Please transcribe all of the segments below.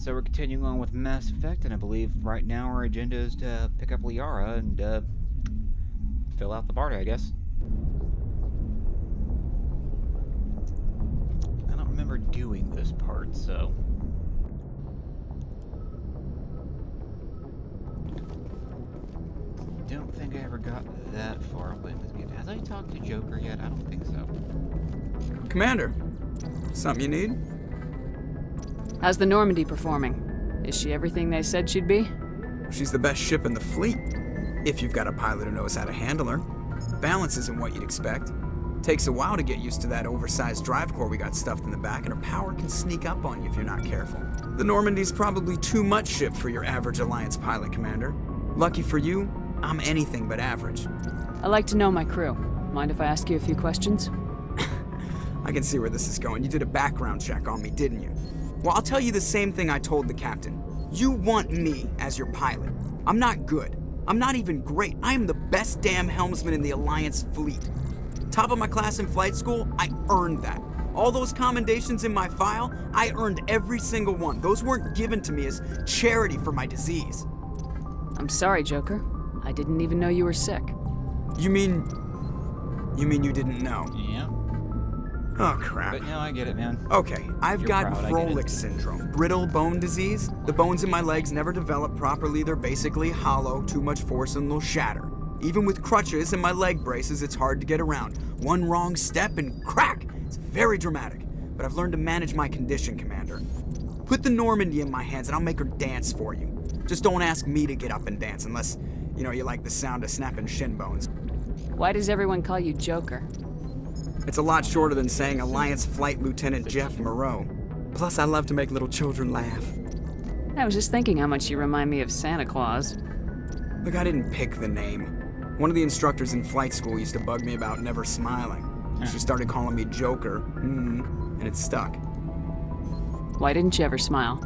So we're continuing on with Mass Effect, and I believe right now our agenda is to pick up Liara and fill out the party, I guess. I don't remember doing this part, so... don't think I ever got that far. Has I talked to Joker yet? I don't think so. Commander, something you need? How's the Normandy performing? Is she everything they said she'd be? She's the best ship in the fleet, if you've got a pilot who knows how to handle her. Balance isn't what you'd expect. Takes a while to get used to that oversized drive core we got stuffed in the back, and her power can sneak up on you if you're not careful. The Normandy's probably too much ship for your average Alliance pilot, Commander. Lucky for you, I'm anything but average. I like to know my crew. Mind if I ask you a few questions? I can see where this is going. You did a background check on me, didn't you? Well, I'll tell you the same thing I told the captain. You want me as your pilot. I'm not good. I'm not even great. I am the best damn helmsman in the Alliance fleet. Top of my class in flight school, I earned that. All those commendations in my file, I earned every single one. Those weren't given to me as charity for my disease. I'm sorry, Joker. I didn't even know you were sick. You mean you didn't know? Yeah. Oh, crap. But now I get it, man. Okay, I've You're got proud, I get it. Froelich syndrome, brittle bone disease. The bones in my legs never develop properly. They're basically hollow, too much force and they'll shatter. Even with crutches and my leg braces, it's hard to get around. One wrong step and crack! It's very dramatic. But I've learned to manage my condition, Commander. Put the Normandy in my hands and I'll make her dance for you. Just don't ask me to get up and dance unless, you like the sound of snapping shin bones. Why does everyone call you Joker? It's a lot shorter than saying Alliance Flight Lieutenant Jeff Moreau. Plus, I love to make little children laugh. I was just thinking how much you remind me of Santa Claus. Look, I didn't pick the name. One of the instructors in flight school used to bug me about never smiling. She started calling me Joker, and it stuck. Why didn't you ever smile?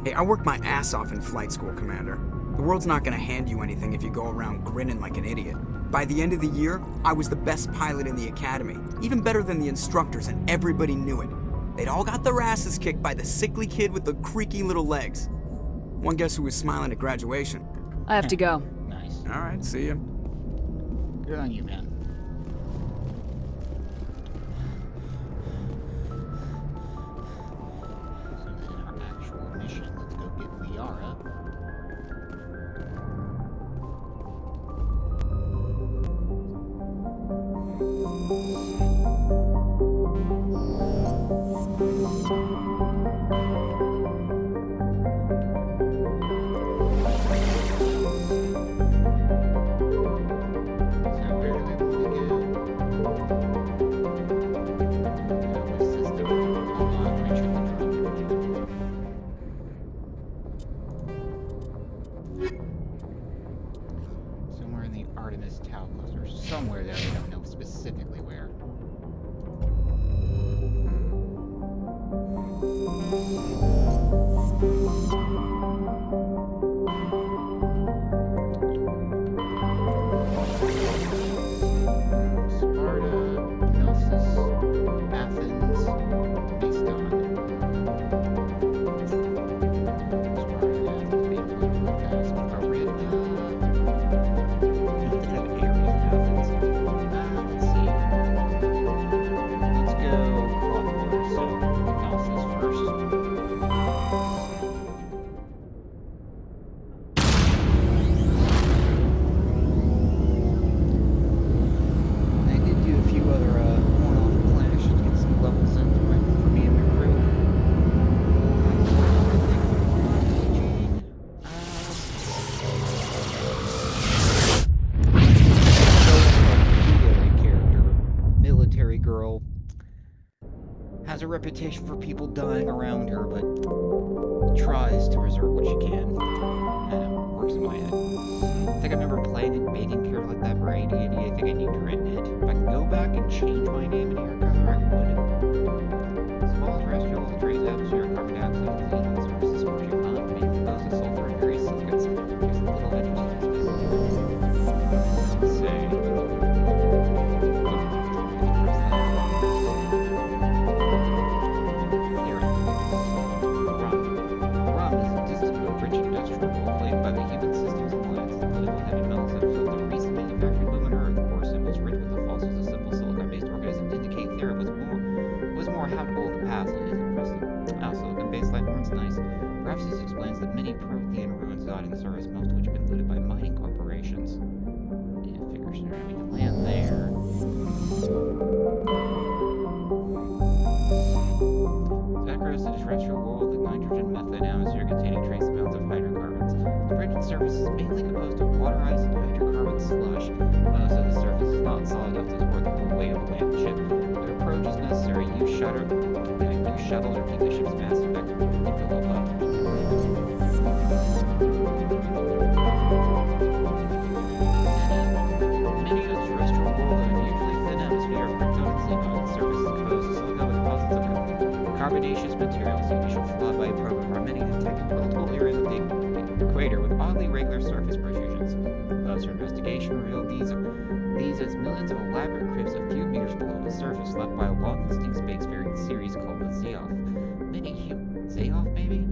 Hey, I worked my ass off in flight school, Commander. The world's not gonna hand you anything if you go around grinning like an idiot. By the end of the year, I was the best pilot in the academy, even better than the instructors, and everybody knew it. They'd all got their asses kicked by the sickly kid with the creaky little legs. One guess who was smiling at graduation? I have to go. Nice. All right, see ya. Good on you, man. So then our actual mission, let's go get Liara. Somewhere in the Artemis Tau cluster. Somewhere there, I don't know specifically where. Sparta, Knossos, Athens, Macedon. Sparta, Athens, Macedon, Athens, let's see. Let's go clockwise. So, Knossos first. I did do a few other one-off planets to get some levels in for me and my crew. Character, military girl, has a reputation for people dying around her, but tries to preserve what she can. I don't know, works in my head. I think I remember playing and making characters like that for AD&D. I think I named her Annette. If I could go back and change my name and hair color, I would. Small terrestrial that trace atmosphere, carbon dioxide, xenon sources, scorching hot, made composed of sulfur and various silicates. There's a little interesting. Let's say. Run. habitable in the past, and it is impressive. Also, silicon-based life forms nice. Perhaps this explains that many Prothean ruins dot in the surface, most of which have been looted by mining corporations. Yeah, figures we can land there. Zachar is a terrestrial world with nitrogen, methane atmosphere containing trace amounts of hydrocarbons. The frigid surface is mainly composed of water, ice, and hydrocarbon slush. Most of the surface is not solid enough to support the full weight of a landed ship. If approach is necessary, use shuttle to keep the ship's mass effective and fill up oxygen. Many of the terrestrial world have unusually thin atmosphere of krypton and xenon. The surface is composed of silica with deposits of carbonaceous materials. The initial flyby program are many detected multiple areas of the equator with oddly regular surface protrusions. Closer investigation revealed these as millions of elaborate crypts a few meters below the surface, left by a long extinct spacefaring series called the Zaoff. Zaoff, maybe?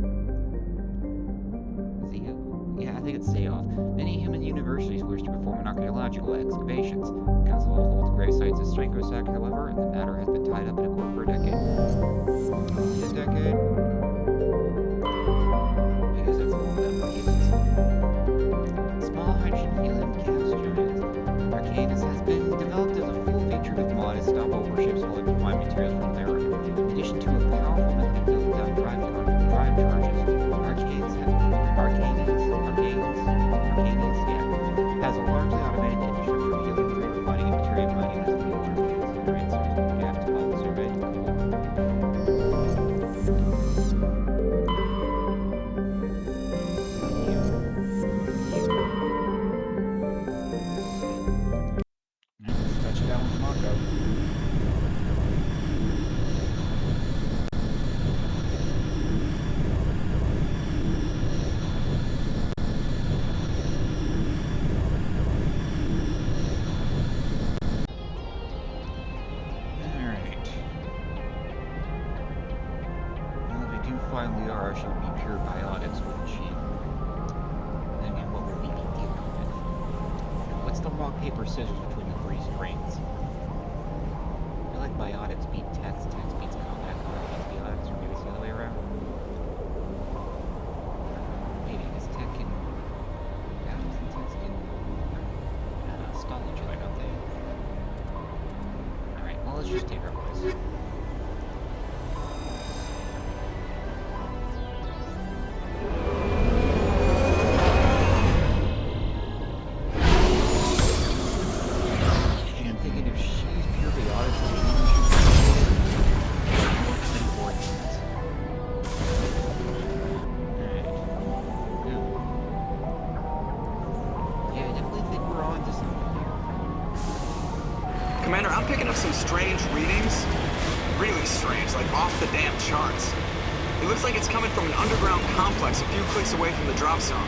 Yeah, I think it's Zaoff. Many human universities wish to perform archaeological excavations. Council holds grave sites at Strankossack, however, and the matter has been tied up in a court for a decade. A decade? Because that's all that for humans. Small hydrogen helium gas giants. Arcanus has been developed as a fuel featured with modest stop over ships while they find materials from there. In addition to a powerful method of building down drive charges, Arcanus has a largely automated infrastructure of helium-3 refining and material mining as the water considerates gas to all surveyed coal. Let's touch it down with Mako. Finally are should be pure biotics with machine. I mean, what would we be dealing with? What's the rock, paper, scissors between the three strings? I feel like biotics beat text beats combat beats biotics, or maybe it's the other way around. Maybe, because tech can... Biotics and text can... stall each other, don't they? Alright, well, let's just take our place. Commander, I'm picking up some strange readings. Really strange, like off the damn charts. It looks like it's coming from an underground complex a few clicks away from the drop zone.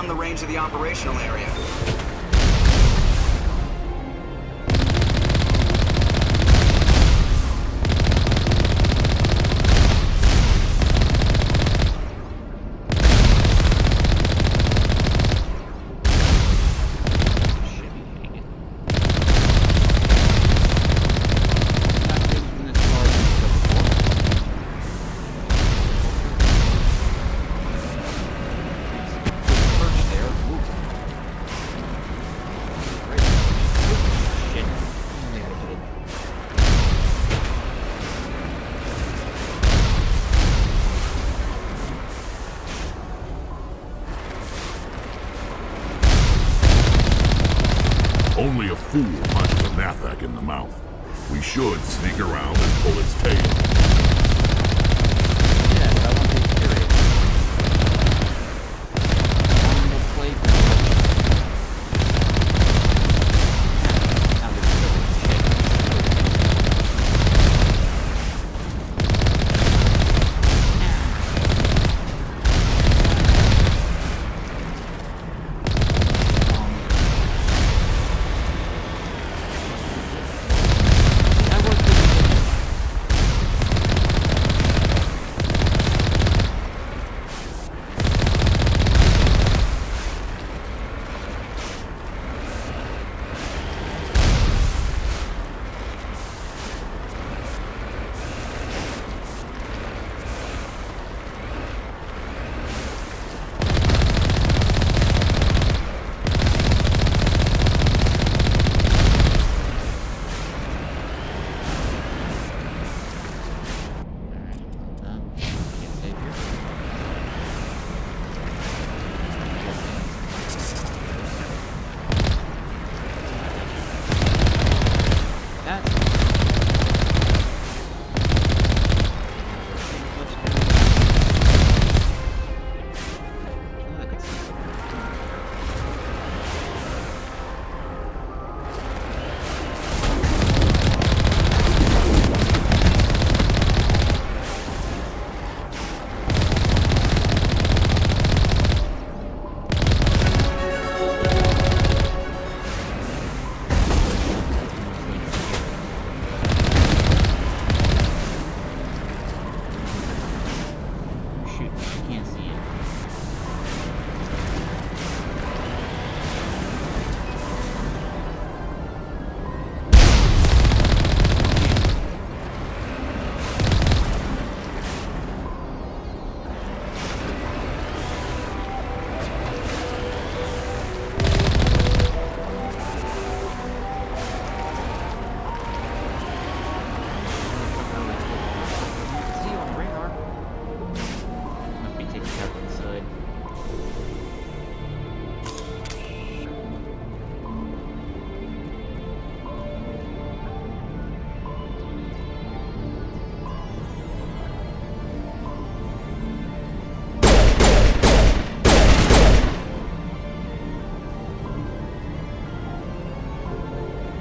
beyond the range of the operational area. Only a fool punches a Mathak in the mouth. We should sneak around and pull its tail. Yeah, but I want to hear it. Normal play. Sounded so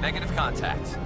Negative contact.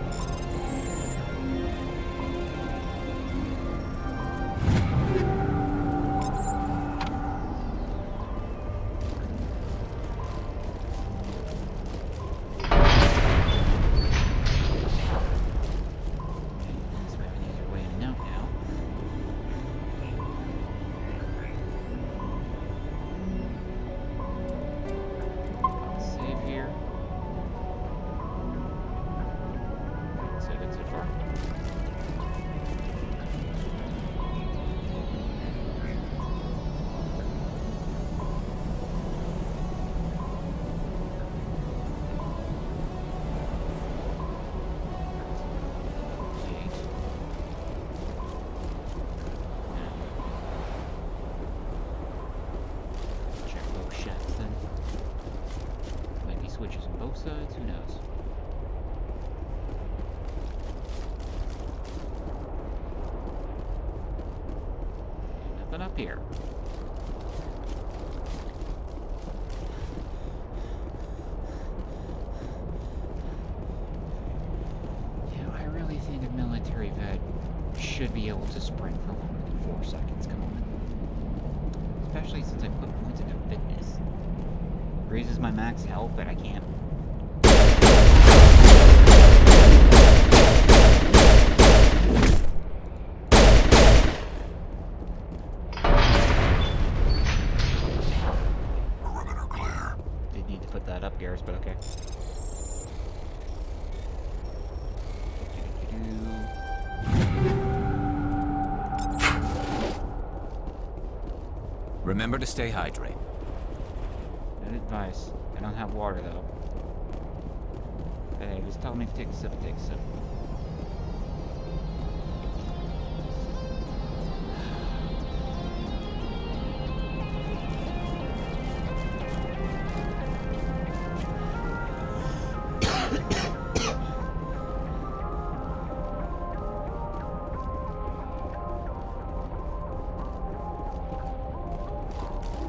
Switches on both sides, who knows? Nothing up here. Yeah, I really think a military vet should be able to sprint for longer than 4 seconds, come on. Especially since I put points into fitness. Raises my max health, but I can't. Perimeter clear. Did need to put that up, Garrus, but okay. Remember to stay hydrated. Good advice. I don't have water though. Hey, just tell me to take a sip, take a sip.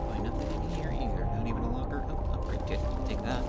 Why nothing in here either? Not even a locker? Oh, upgrade kit. I'll take that.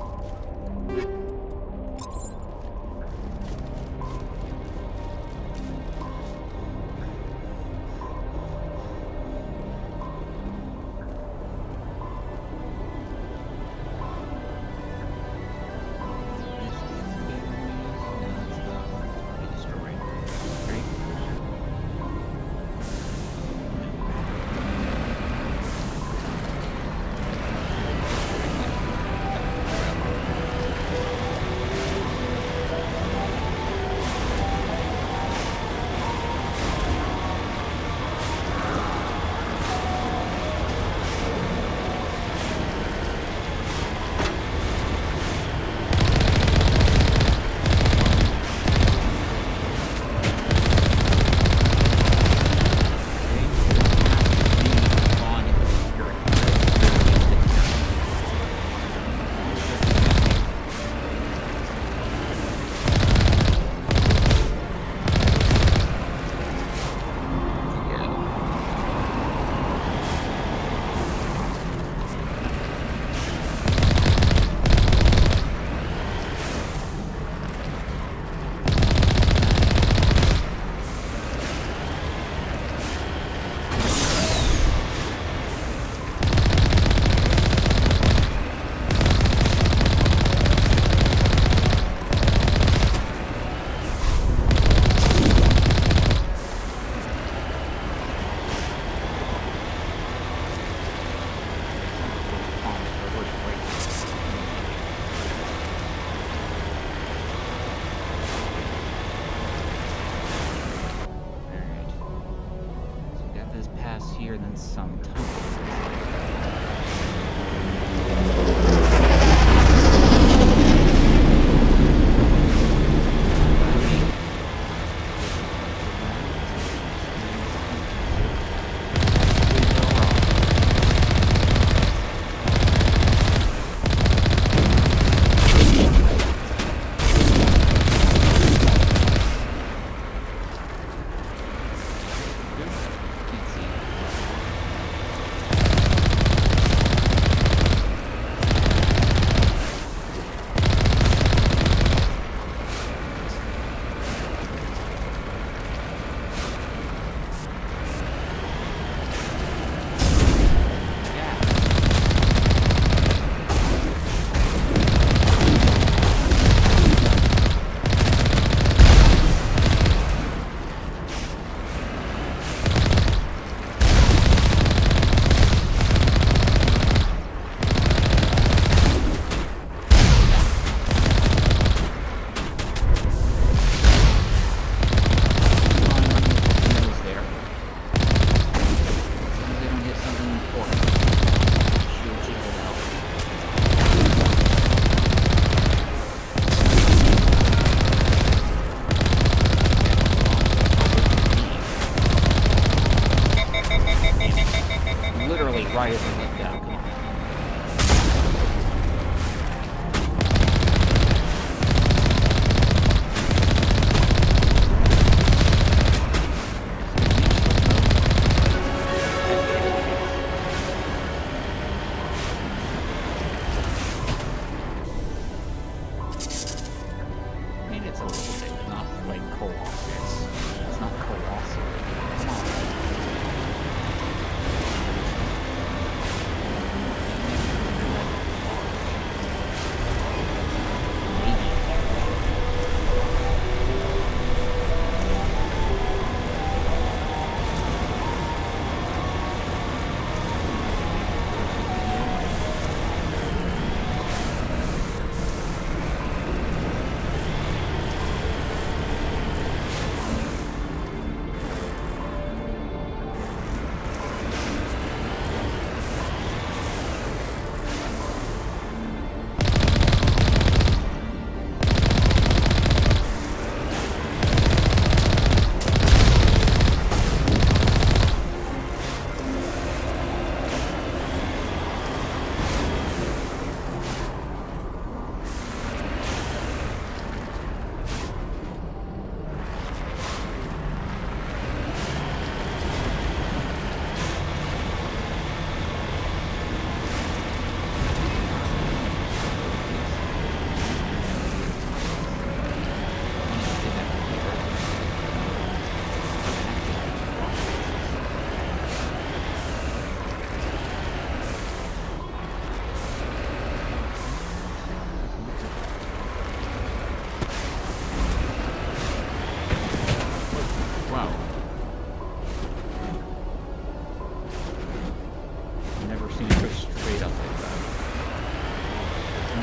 Here and then some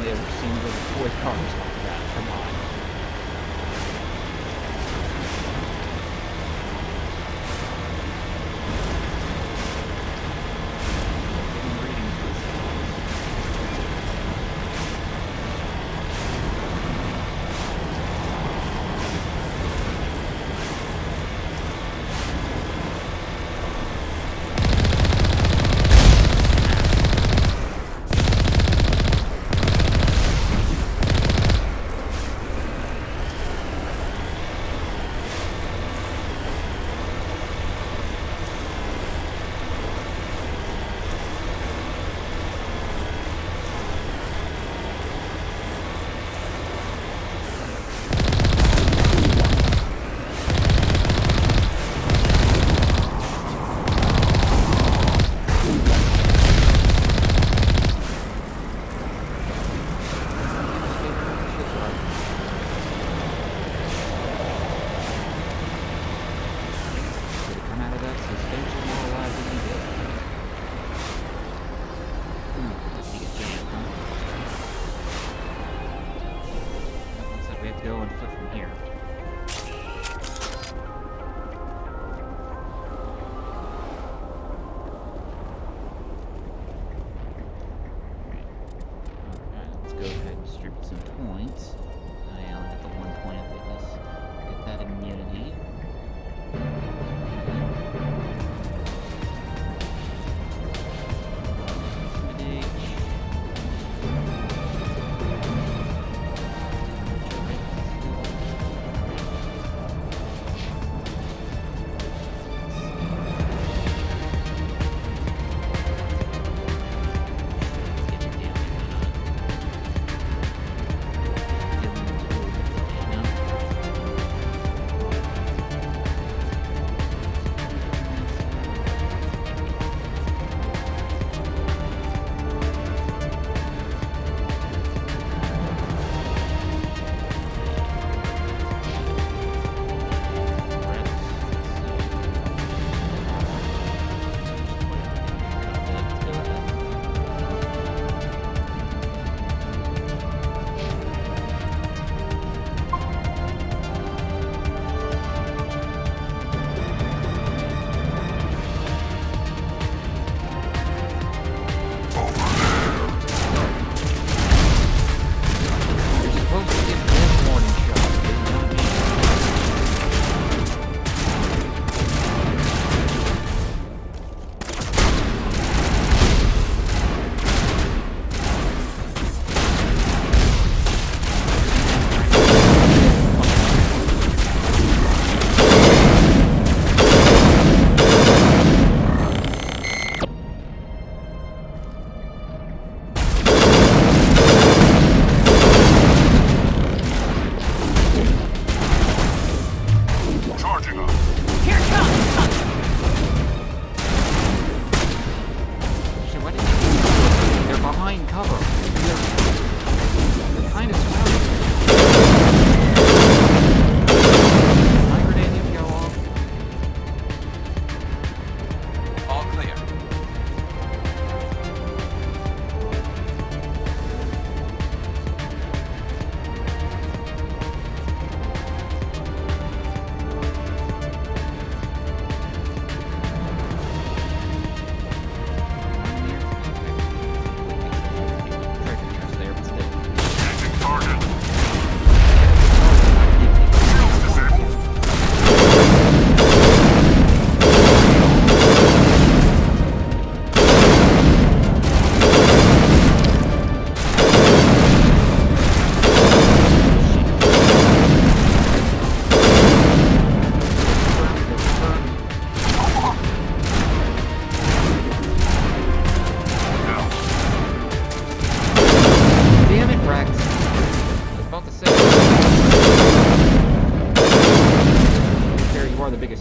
they ever seen little toy cars like that. Come on.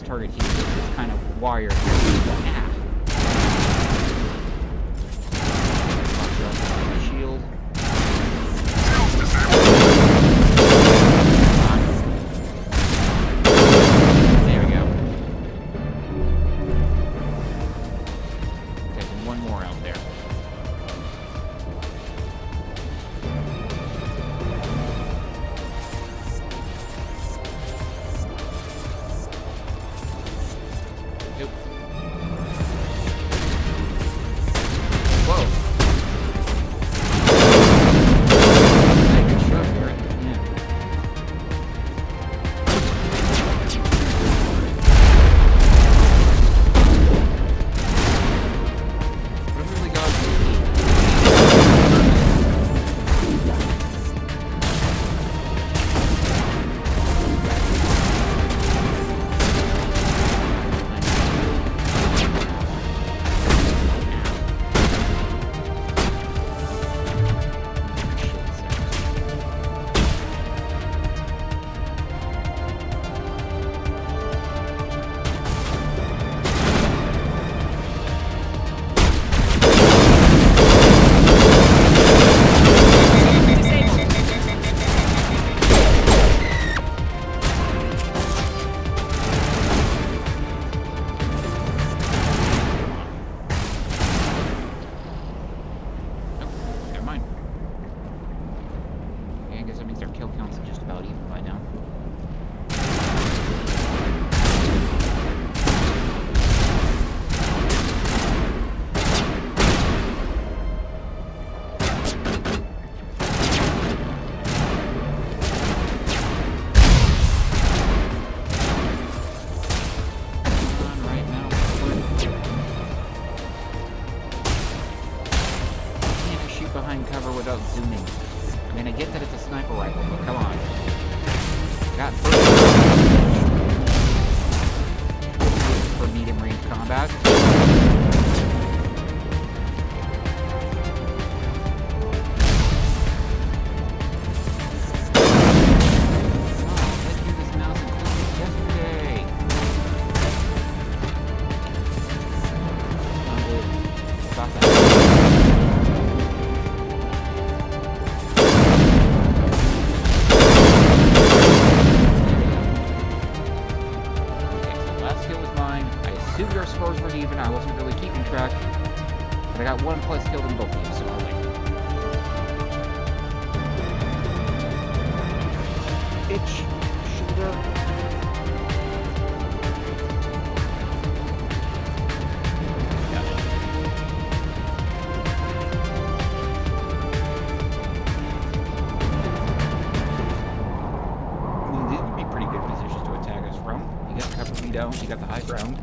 target here is kind of wired half. Shield. There we go. Taking one more out there. guess that means their kill counts are just about even by now. Behind cover without zooming. I mean, I get that it's a sniper rifle, but come on. Got first for medium range combat. Your scores were even. I wasn't really keeping track, but I got 1 plus kill in both of you, so I'll win. Itch, shoulder. Gotcha. I mean, these would be pretty good positions to attack us from. You got cover me down, you got the high ground.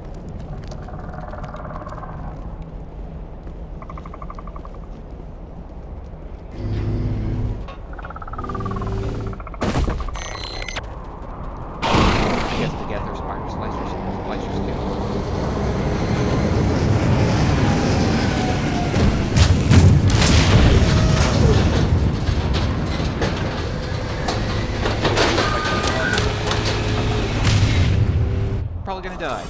Probably gonna die.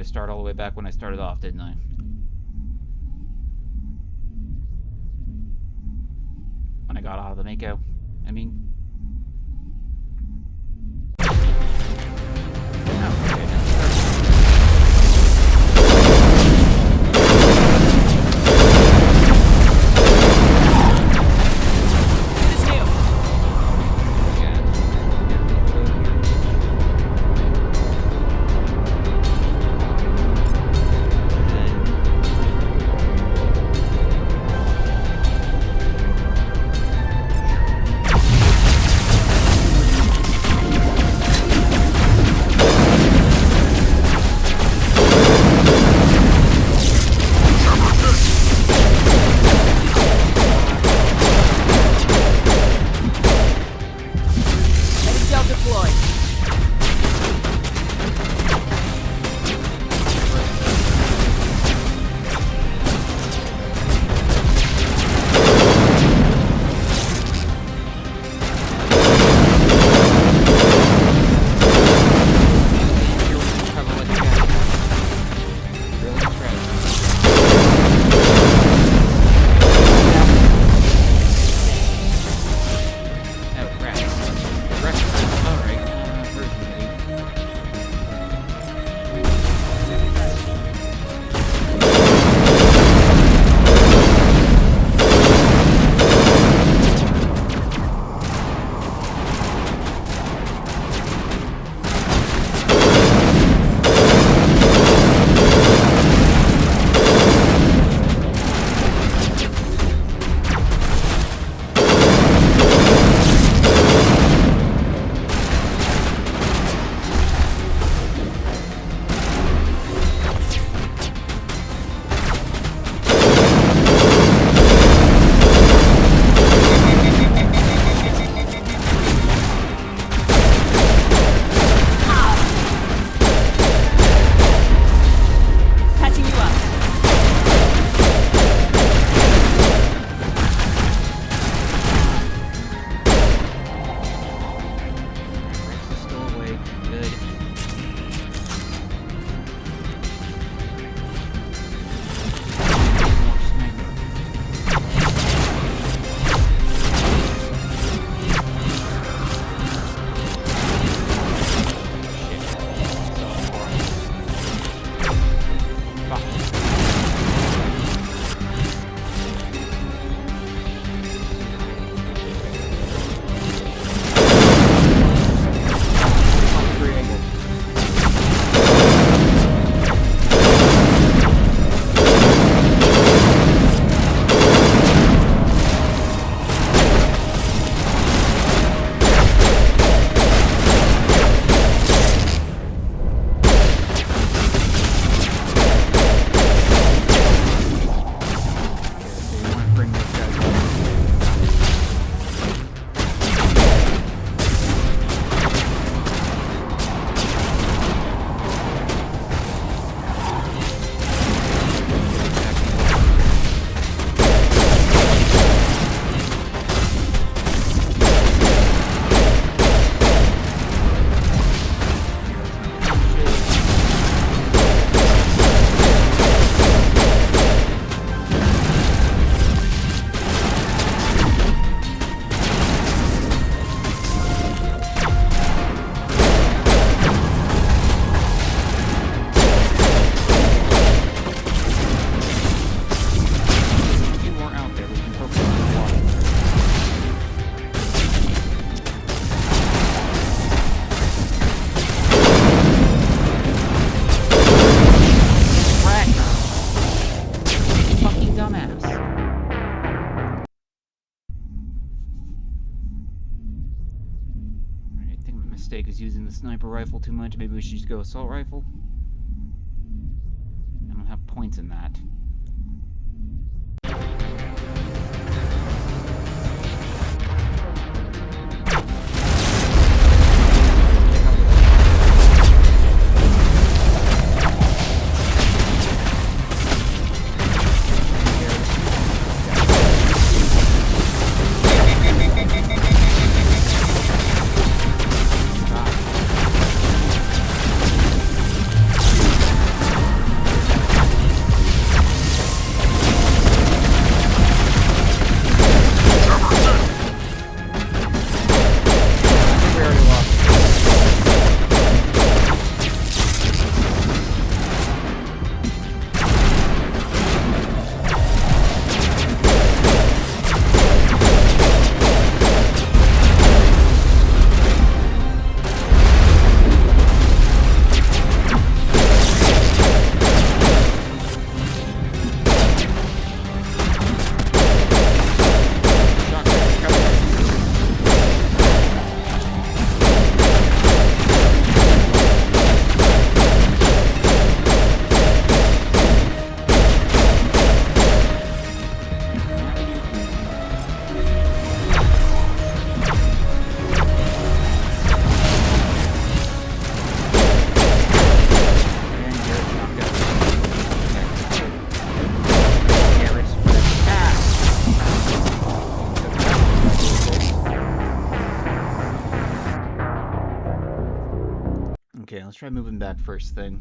Start all the way back when I started off, didn't I? When I got out of the Mako, I mean. bring those guys up. Mistake is using the sniper rifle too much. Maybe we should just go assault rifle. I don't have points in that. Okay, let's try moving back first thing.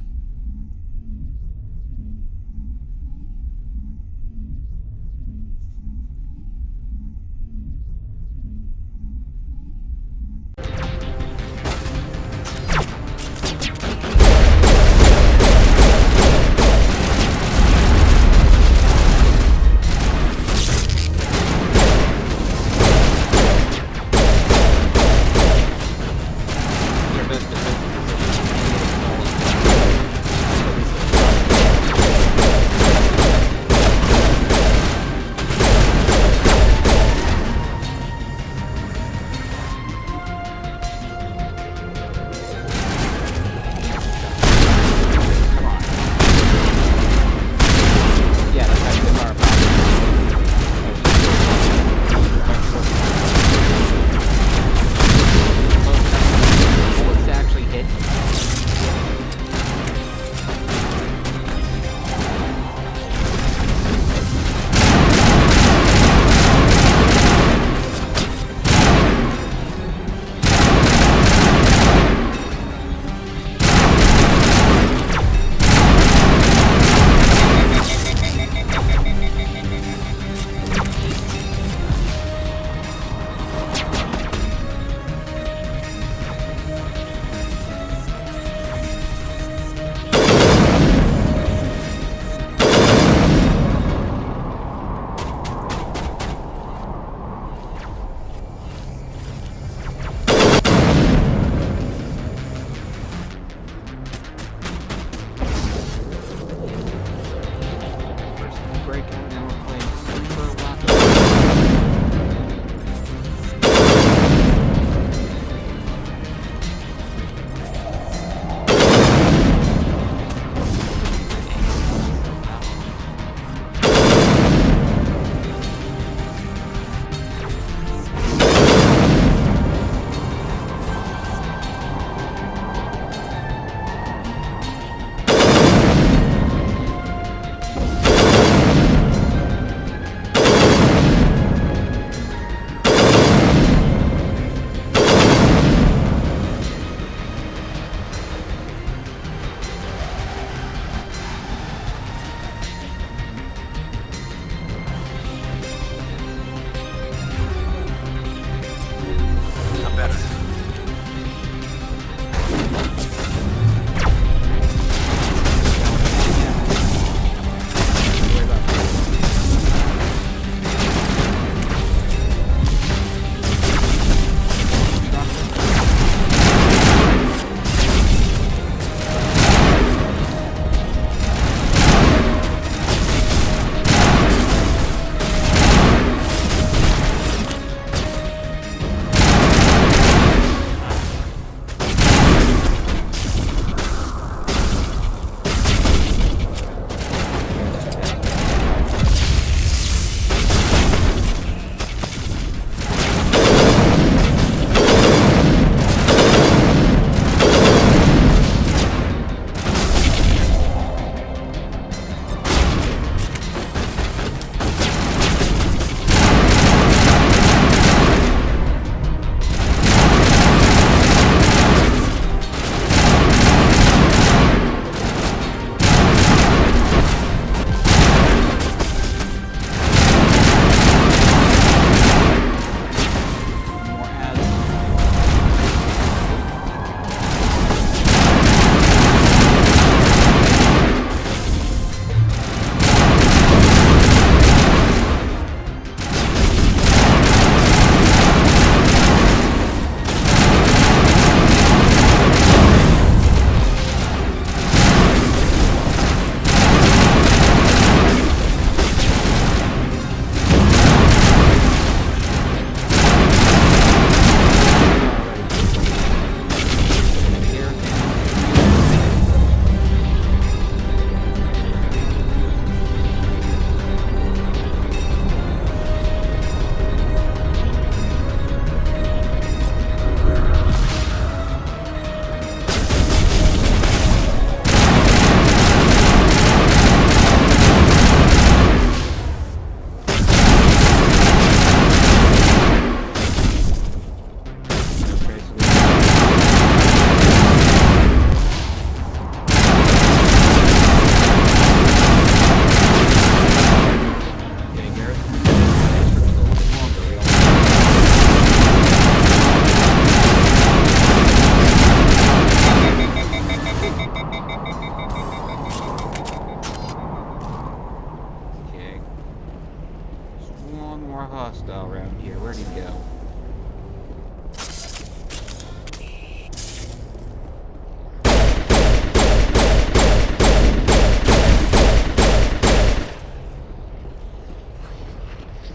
more hostile around here. Where'd he go?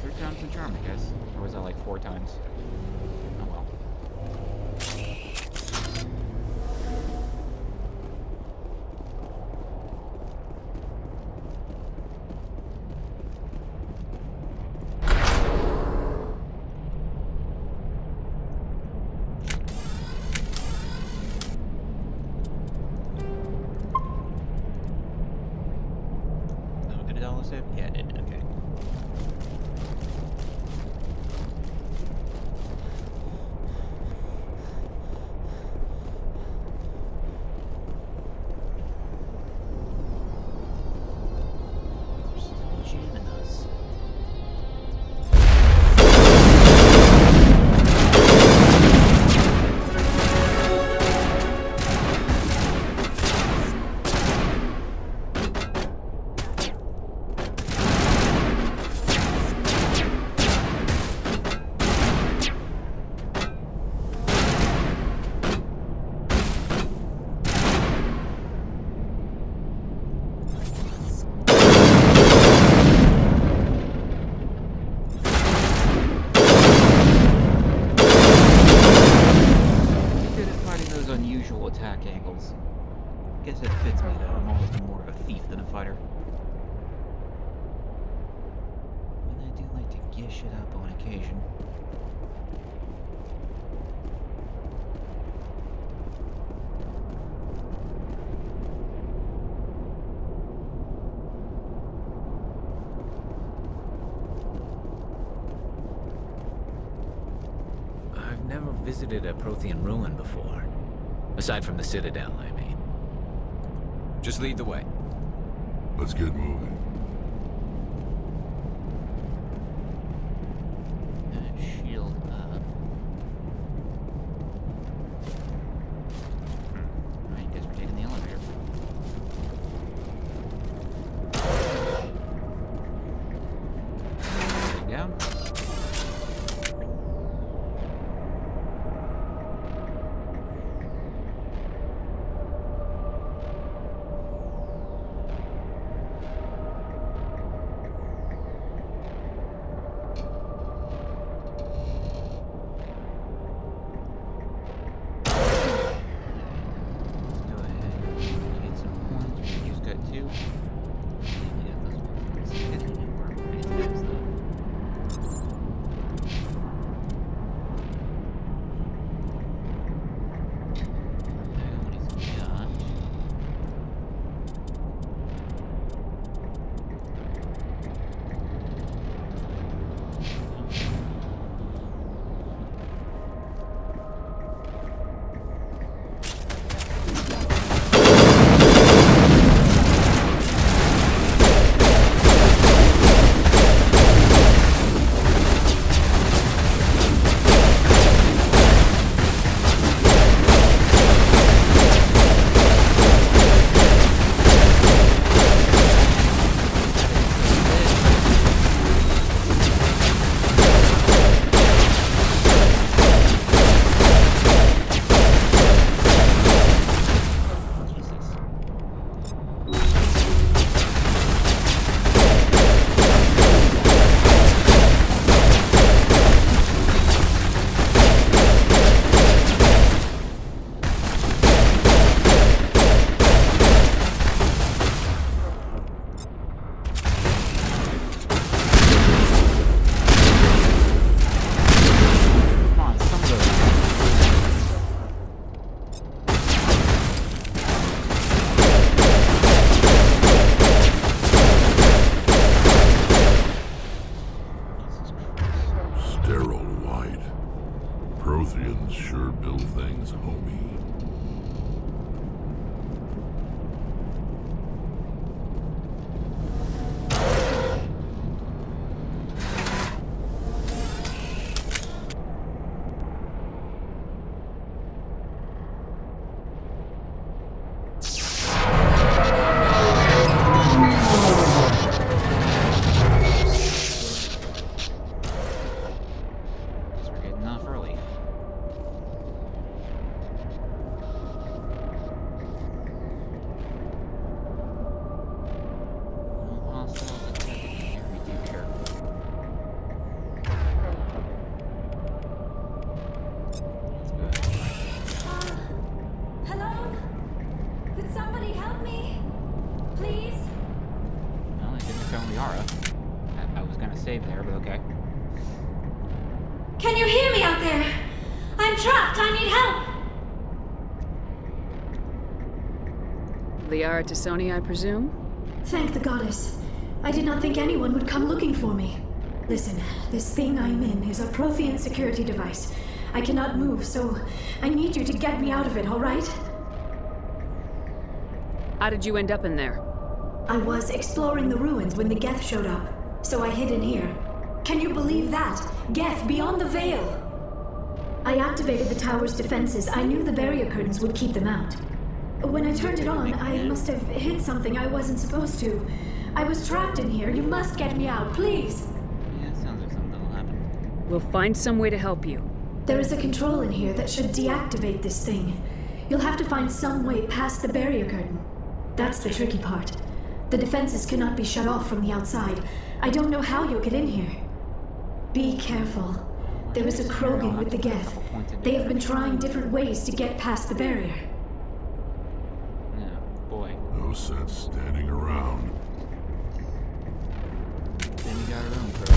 Third time's the charm, I guess. Or was that like 4 times? Oh well. Oh, did it all save? Yeah, it did. Okay. Still jamming us. Good at finding those unusual attack angles. Guess it fits me though. I'm always more of a thief than a fighter. And I do like to gish it up on occasion. I've never visited a Prothean ruin before. Aside from the Citadel, I mean. Just lead the way. Let's get moving. Shield up. I guess we're taking the elevator. There you go. Protheans sure build things, homie. Okay. Can you hear me out there? I'm trapped. I need help. Liara Tassoni, I presume? Thank the goddess. I did not think anyone would come looking for me. Listen, this thing I'm in is a Prothean security device. I cannot move, so I need you to get me out of it, all right? How did you end up in there? I was exploring the ruins when the Geth showed up, so I hid in here. Can you believe that? Geth beyond the veil! I activated the tower's defenses. I knew the barrier curtains would keep them out. When I turned it on, I must have hit something I wasn't supposed to. I was trapped in here. You must get me out, please! Yeah, sounds like something will happen. We'll find some way to help you. There is a control in here that should deactivate this thing. You'll have to find some way past the barrier curtain. That's the tricky part. The defenses cannot be shut off from the outside. I don't know how you'll get in here. Be careful. There is a Krogan with the Geth. They have been trying different ways to get past the barrier. Oh, boy. No sense standing around. Then you got her own pro.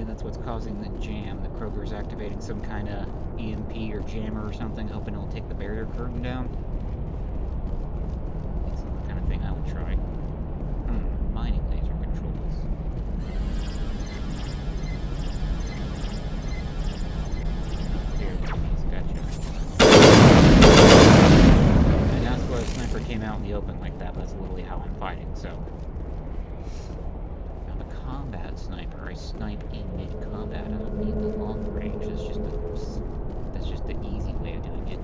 That's what's causing the jam. The Kroger's activating some kind of EMP or jammer or something, hoping it'll take the barrier curtain down. It's the kind of thing I would try. Mining laser controls. Here, gotcha. And that's why a sniper came out in the open like that, but that's literally how I'm fighting, so. Combat sniper. I snipe in mid-combat. I don't need the long range. That's just the easy way of doing it.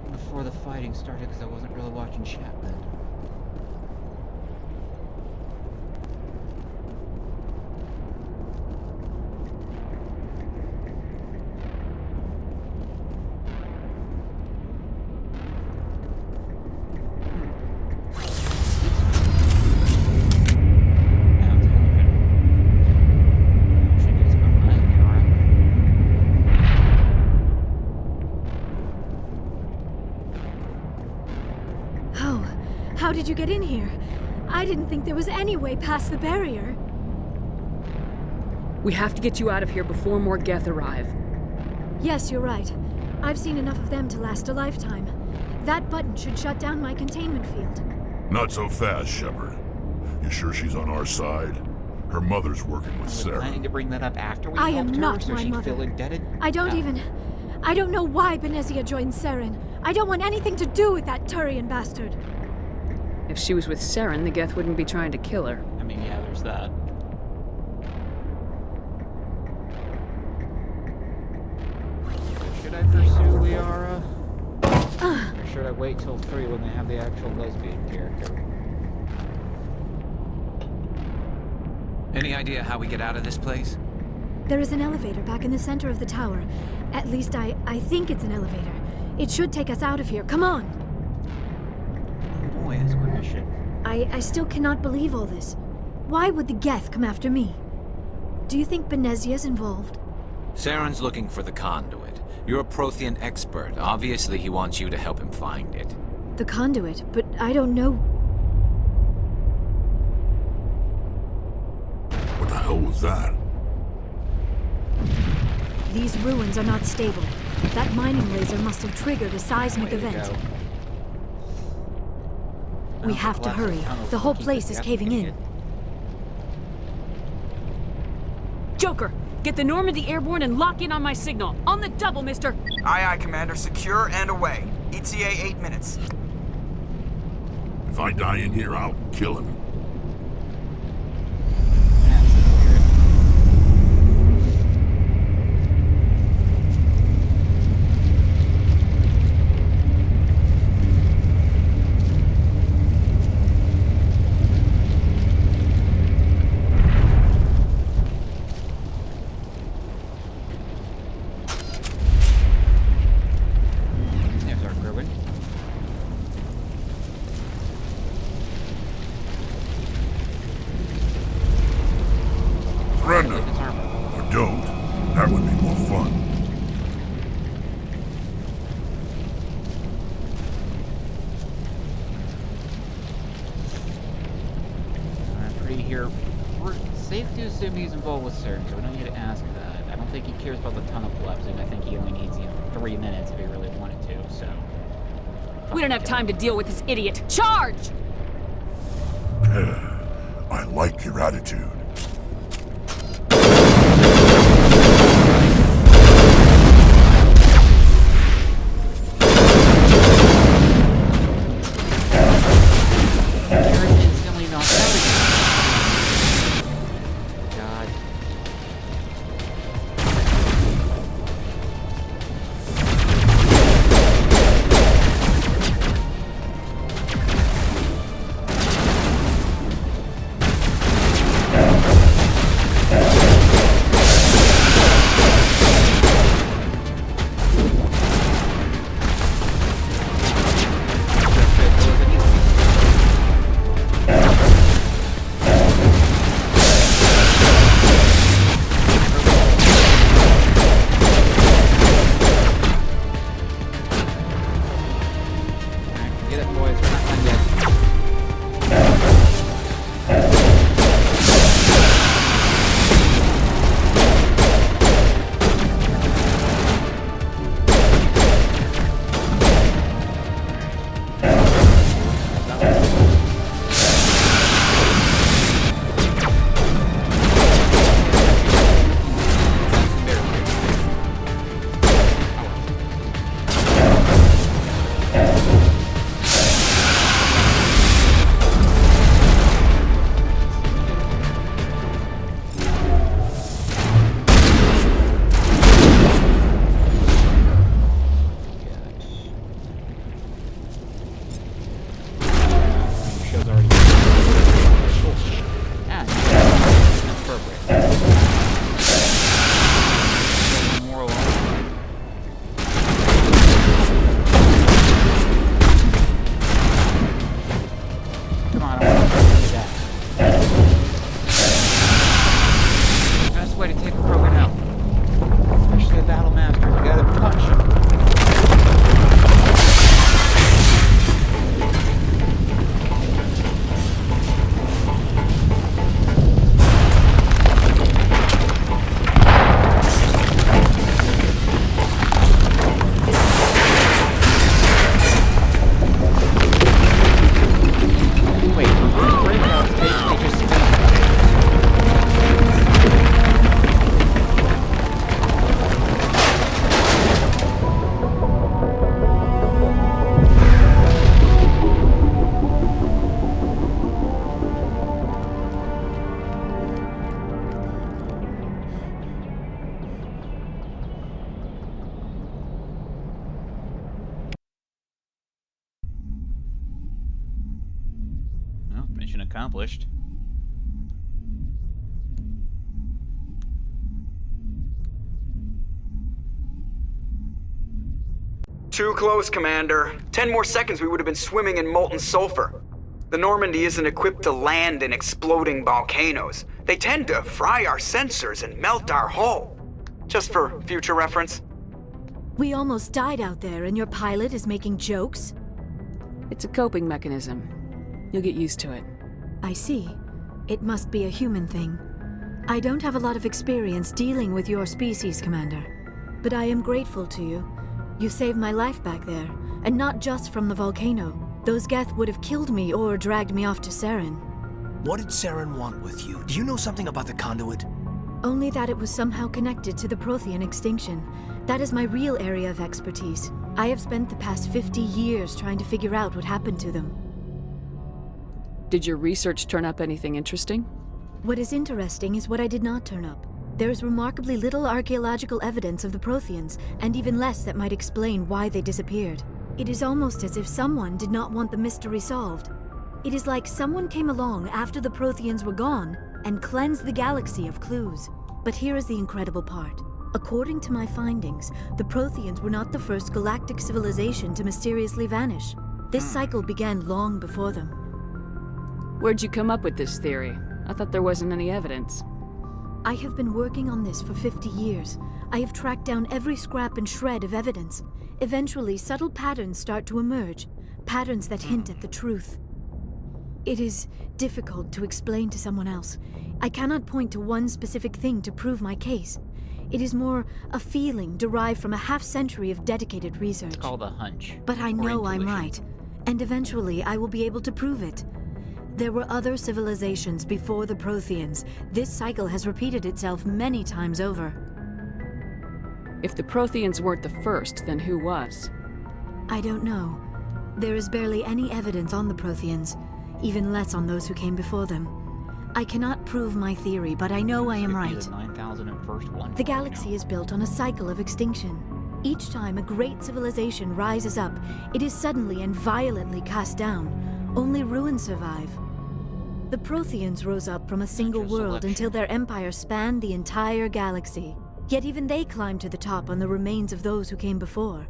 Before the fighting started, because I wasn't really watching chat then. did you get in here? I didn't think there was any way past the barrier. We have to get you out of here before more Geth arrive. Yes, you're right. I've seen enough of them to last a lifetime. That button should shut down my containment field. Not so fast, Shepard. You sure she's on our side? Her mother's working with Are we planning Sarah. to bring that up after we I am helped her, not so my she'd mother. feel indebted? I don't No. even... I don't know why Benezia joined Saren. I don't want anything to do with that Turian bastard. If she was with Saren, the Geth wouldn't be trying to kill her. I mean, yeah, there's that. Should I pursue Liara? Or should I wait till 3 when they have the actual lesbian character? Any idea how we get out of this place? There is an elevator back in the center of the tower. At least I think it's an elevator. It should take us out of here. Come on! Oh boy, that's our mission. I still cannot believe all this. Why would the Geth come after me? Do you think Benezia's involved? Saren's looking for the conduit. You're a Prothean expert. Obviously, he wants you to help him find it. The conduit, but I don't know. What the hell was that? These ruins are not stable. That mining laser must have triggered a seismic Way to event. go. We have to hurry. The whole place is caving in. Joker, get the Normandy airborne and lock in on my signal. On the double, mister! Aye, aye, Commander. Secure and away. ETA 8 minutes. If I die in here, I'll kill him. There's our Gerwin. Surrender! His armor. Or don't. That would be more fun. Pretty here. We're safe to assume he's involved with Saren, so we don't need to ask that. I don't think he cares about the tunnel collapsing. I think he only needs, 3 minutes if he really wanted to, so... We don't have time to deal with this idiot. Charge! I like your attitude. You're instantly knocked out again. God. accomplished. Too close, Commander. 10 more seconds we would have been swimming in molten sulfur. The Normandy isn't equipped to land in exploding volcanoes. They tend to fry our sensors and melt our hull. Just for future reference. We almost died out there, and your pilot is making jokes? It's a coping mechanism. You'll get used to it. I see. It must be a human thing. I don't have a lot of experience dealing with your species, Commander. But I am grateful to you. You saved my life back there, and not just from the volcano. Those Geth would have killed me or dragged me off to Saren. What did Saren want with you? Do you know something about the conduit? Only that it was somehow connected to the Prothean extinction. That is my real area of expertise. I have spent the past 50 years trying to figure out what happened to them. Did your research turn up anything interesting? What is interesting is what I did not turn up. There is remarkably little archaeological evidence of the Protheans, and even less that might explain why they disappeared. It is almost as if someone did not want the mystery solved. It is like someone came along after the Protheans were gone and cleansed the galaxy of clues. But here is the incredible part. According to my findings, the Protheans were not the first galactic civilization to mysteriously vanish. This cycle began long before them. Where'd you come up with this theory? I thought there wasn't any evidence. I have been working on this for 50 years. I have tracked down every scrap and shred of evidence. Eventually, subtle patterns start to emerge, patterns that hint at the truth. It is difficult to explain to someone else. I cannot point to one specific thing to prove my case. It is more a feeling derived from a half-century of dedicated research. It's called a hunch. But I know I'm intuition. right, and eventually I will be able to prove it. There were other civilizations before the Protheans. This cycle has repeated itself many times over. If the Protheans weren't the first, then who was? I don't know. There is barely any evidence on the Protheans, even less on those who came before them. I cannot prove my theory, but I know I am right. The galaxy is built on a cycle of extinction. Each time a great civilization rises up, it is suddenly and violently cast down. Only ruins survive. The Protheans rose up from a single world until their empire spanned the entire galaxy. Yet even they climbed to the top on the remains of those who came before.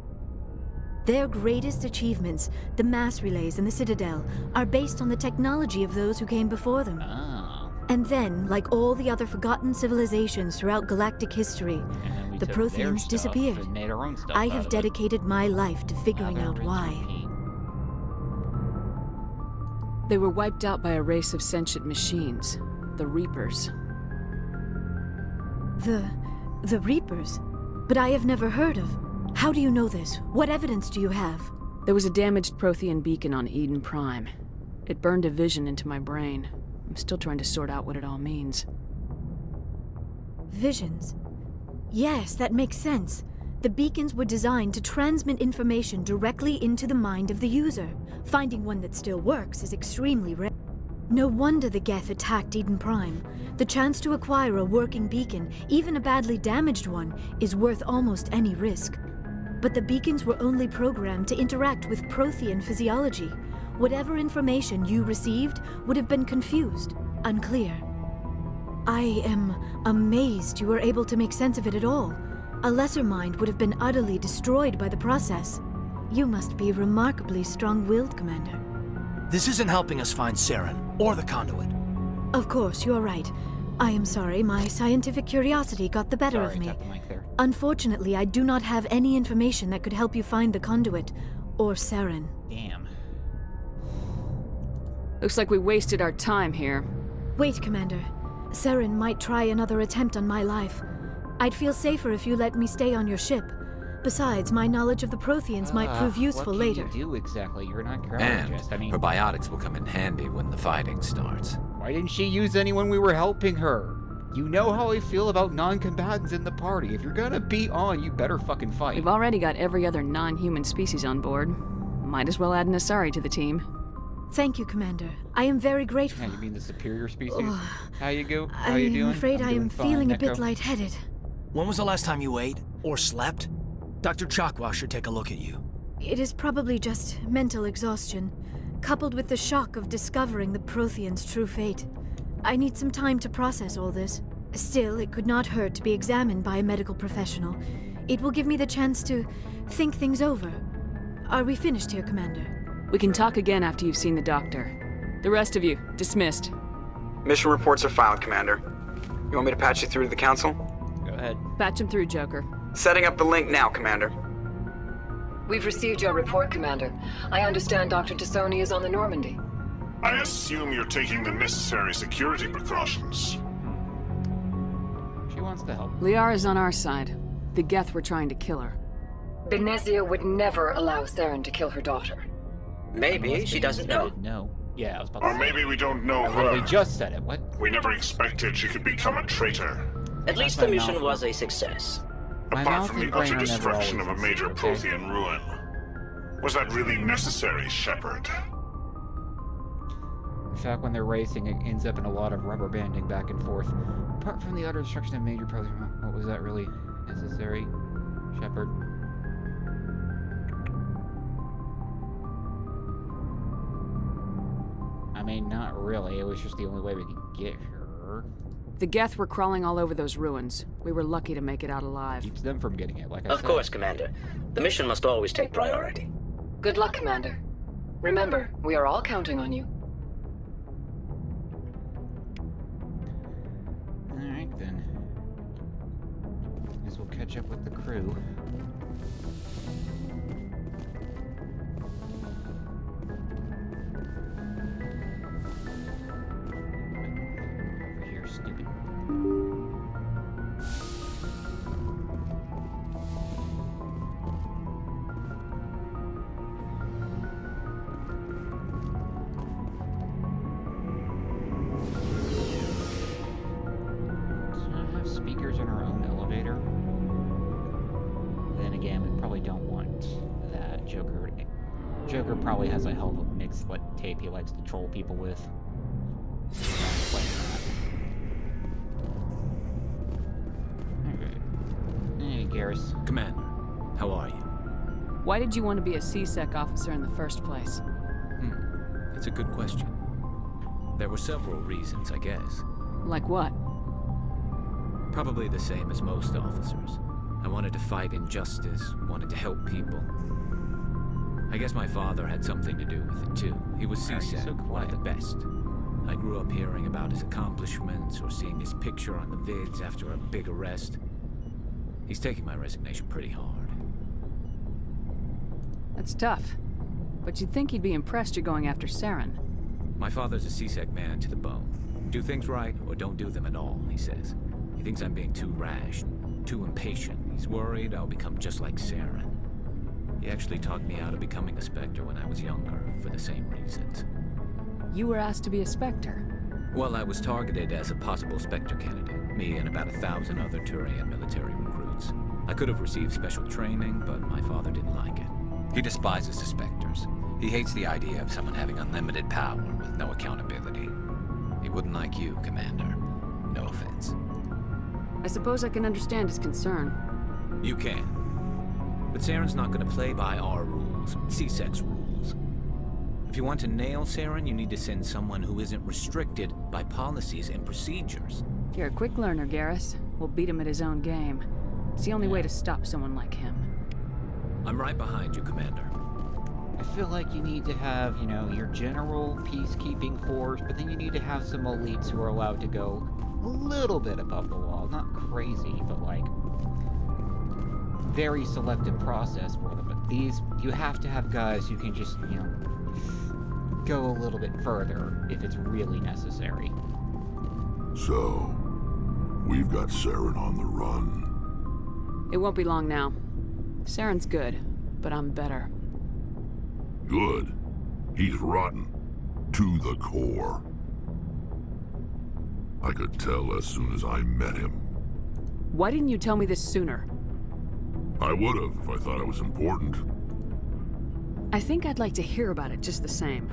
Their greatest achievements, the mass relays and the Citadel, are based on the technology of those who came before them. And then, like all the other forgotten civilizations throughout galactic history, the Protheans disappeared. I have dedicated my life to figuring out why. They were wiped out by a race of sentient machines, the Reapers. The Reapers? But I have never heard of. How do you know this? What evidence do you have? There was a damaged Prothean beacon on Eden Prime. It burned a vision into my brain. I'm still trying to sort out what it all means. Visions? Yes, that makes sense. The beacons were designed to transmit information directly into the mind of the user. Finding one that still works is extremely rare. No wonder the Geth attacked Eden Prime. The chance to acquire a working beacon, even a badly damaged one, is worth almost any risk. But the beacons were only programmed to interact with Prothean physiology. Whatever information you received would have been confused, unclear. I am amazed you were able to make sense of it at all. A lesser mind would have been utterly destroyed by the process. You must be remarkably strong-willed, Commander. This isn't helping us find Saren or the conduit. Of course, you are right. I am sorry, my scientific curiosity got the better of me. Unfortunately, I do not have any information that could help you find the conduit, or Saren. Damn. Looks like we wasted our time here. Wait, Commander. Saren might try another attempt on my life. I'd feel safer if you let me stay on your ship. Besides, my knowledge of the Protheans might prove useful later. What can you do exactly? You're not And cryologist. I mean, her biotics will come in handy when the fighting starts. why didn't she use any when we were helping her? You know how I feel about non-combatants in the party. If you're gonna be on, you better fucking fight. We've already got every other non-human species on board. Might as well add an Asari to the team. Thank you, Commander. I am very grateful. Yeah, you mean the superior species? How you doing? I'm afraid I am doing fine, feeling a Echo. bit lightheaded. When was the last time you ate or slept? Dr. Chakwa should take a look at you. It is probably just mental exhaustion. coupled with the shock of discovering the Prothean's true fate. I need some time to process all this. Still, it could not hurt to be examined by a medical professional. It will give me the chance to think things over. Are we finished here, Commander? We can talk again after you've seen the doctor. The rest of you, dismissed. Mission reports are filed, Commander. You want me to patch you through to the Council? Go ahead. Patch him through, Joker. Setting up the link now, Commander. We've received your report, Commander. I understand Dr. Tassoni is on the Normandy. I assume you're taking the necessary security precautions. She wants to help. Liara's on our side. The Geth were trying to kill her. Benezia would never allow Theron to kill her daughter. Maybe she doesn't know. No. Yeah, I was about Or to say. maybe we don't know Well, we her. just said it. What? We never expected she could become a traitor. At least the mission was a success. My Apart mouth from and the brain utter are never destruction of always a major okay? Prothean ruin. Was that really necessary, Shepard? In fact, when they're racing, it ends up in a lot of rubber banding back and forth. Apart from the utter destruction of major Prothean, what was that really necessary, Shepard? I mean, not really. It was just the only way we could get her. The Geth were crawling all over those ruins. We were lucky to make it out alive. Keeps them from getting it, like I said. Of course, Commander. The mission must always take priority. Good luck, Commander. Remember, we are all counting on you. Alright then. Guess we'll catch up with the crew. Over here, stupid. Do I have speakers in our own elevator? Then again, we probably don't want that. Joker probably has a hell of a mixed tape he likes to troll people with. Play that. Alright. Hey, Garrus. Commander, how are you? Why did you want to be a C-Sec officer in the first place? That's a good question. There were several reasons, I guess. Like what? Probably the same as most officers. I wanted to fight injustice, wanted to help people. I guess my father had something to do with it too. He was Why are you C-Sec, so one of the quiet? best. I grew up hearing about his accomplishments or seeing his picture on the vids after a big arrest. He's taking my resignation pretty hard. That's tough. But you'd think he'd be impressed you're going after Saren. My father's a C-Sec man to the bone. Do things right or don't do them at all, he says. He thinks I'm being too rash, too impatient. He's worried I'll become just like Saren. He actually talked me out of becoming a Spectre when I was younger, for the same reasons. You were asked to be a Spectre. Well, I was targeted as a possible Spectre candidate, me and about 1,000 other Turian military recruits. I could have received special training, but my father didn't like it. He despises the Spectres. He hates the idea of someone having unlimited power with no accountability. He wouldn't like you, Commander. No offense. I suppose I can understand his concern. You can. But Saren's not going to play by our rules, C-Sec's rules. If you want to nail Saren, you need to send someone who isn't restricted by policies and procedures. You're a quick learner, Garrus. We'll beat him at his own game. It's the only way to stop someone like him. I'm right behind you, Commander. I feel like you need to have, you know, your general peacekeeping force, but then you need to have some elites who are allowed to go a little bit above the law. Not crazy, but like very selective process for them. But these, you have to have guys who can just, you know, go a little bit further if it's really necessary. So, we've got Saren on the run. It won't be long now. Saren's good, but I'm better. Good. He's rotten. To the core. I could tell as soon as I met him. Why didn't you tell me this sooner? I would've if I thought it was important. I think I'd like to hear about it just the same.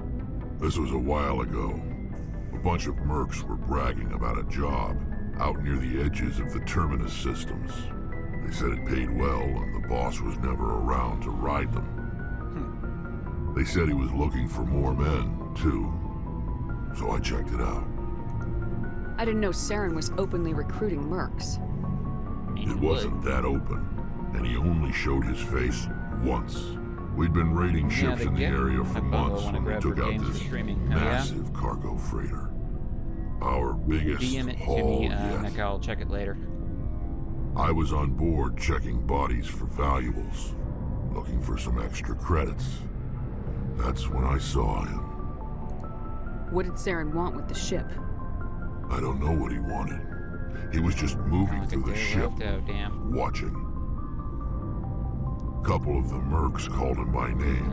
This was a while ago. A bunch of mercs were bragging about a job out near the edges of the terminus systems. They said it paid well and the boss was never around to ride them. They said he was looking for more men, too. So I checked it out. I didn't know Saren was openly recruiting mercs. It wasn't that open, and he only showed his face once. We'd been raiding ships in the area for months when we took out this massive cargo freighter. Our biggest haul yet. I'll check it later. I was on board checking bodies for valuables, looking for some extra credits. That's when I saw him. What did Saren want with the ship? I don't know what he wanted. He was just moving through the ship, watching. A couple of the mercs called him by name,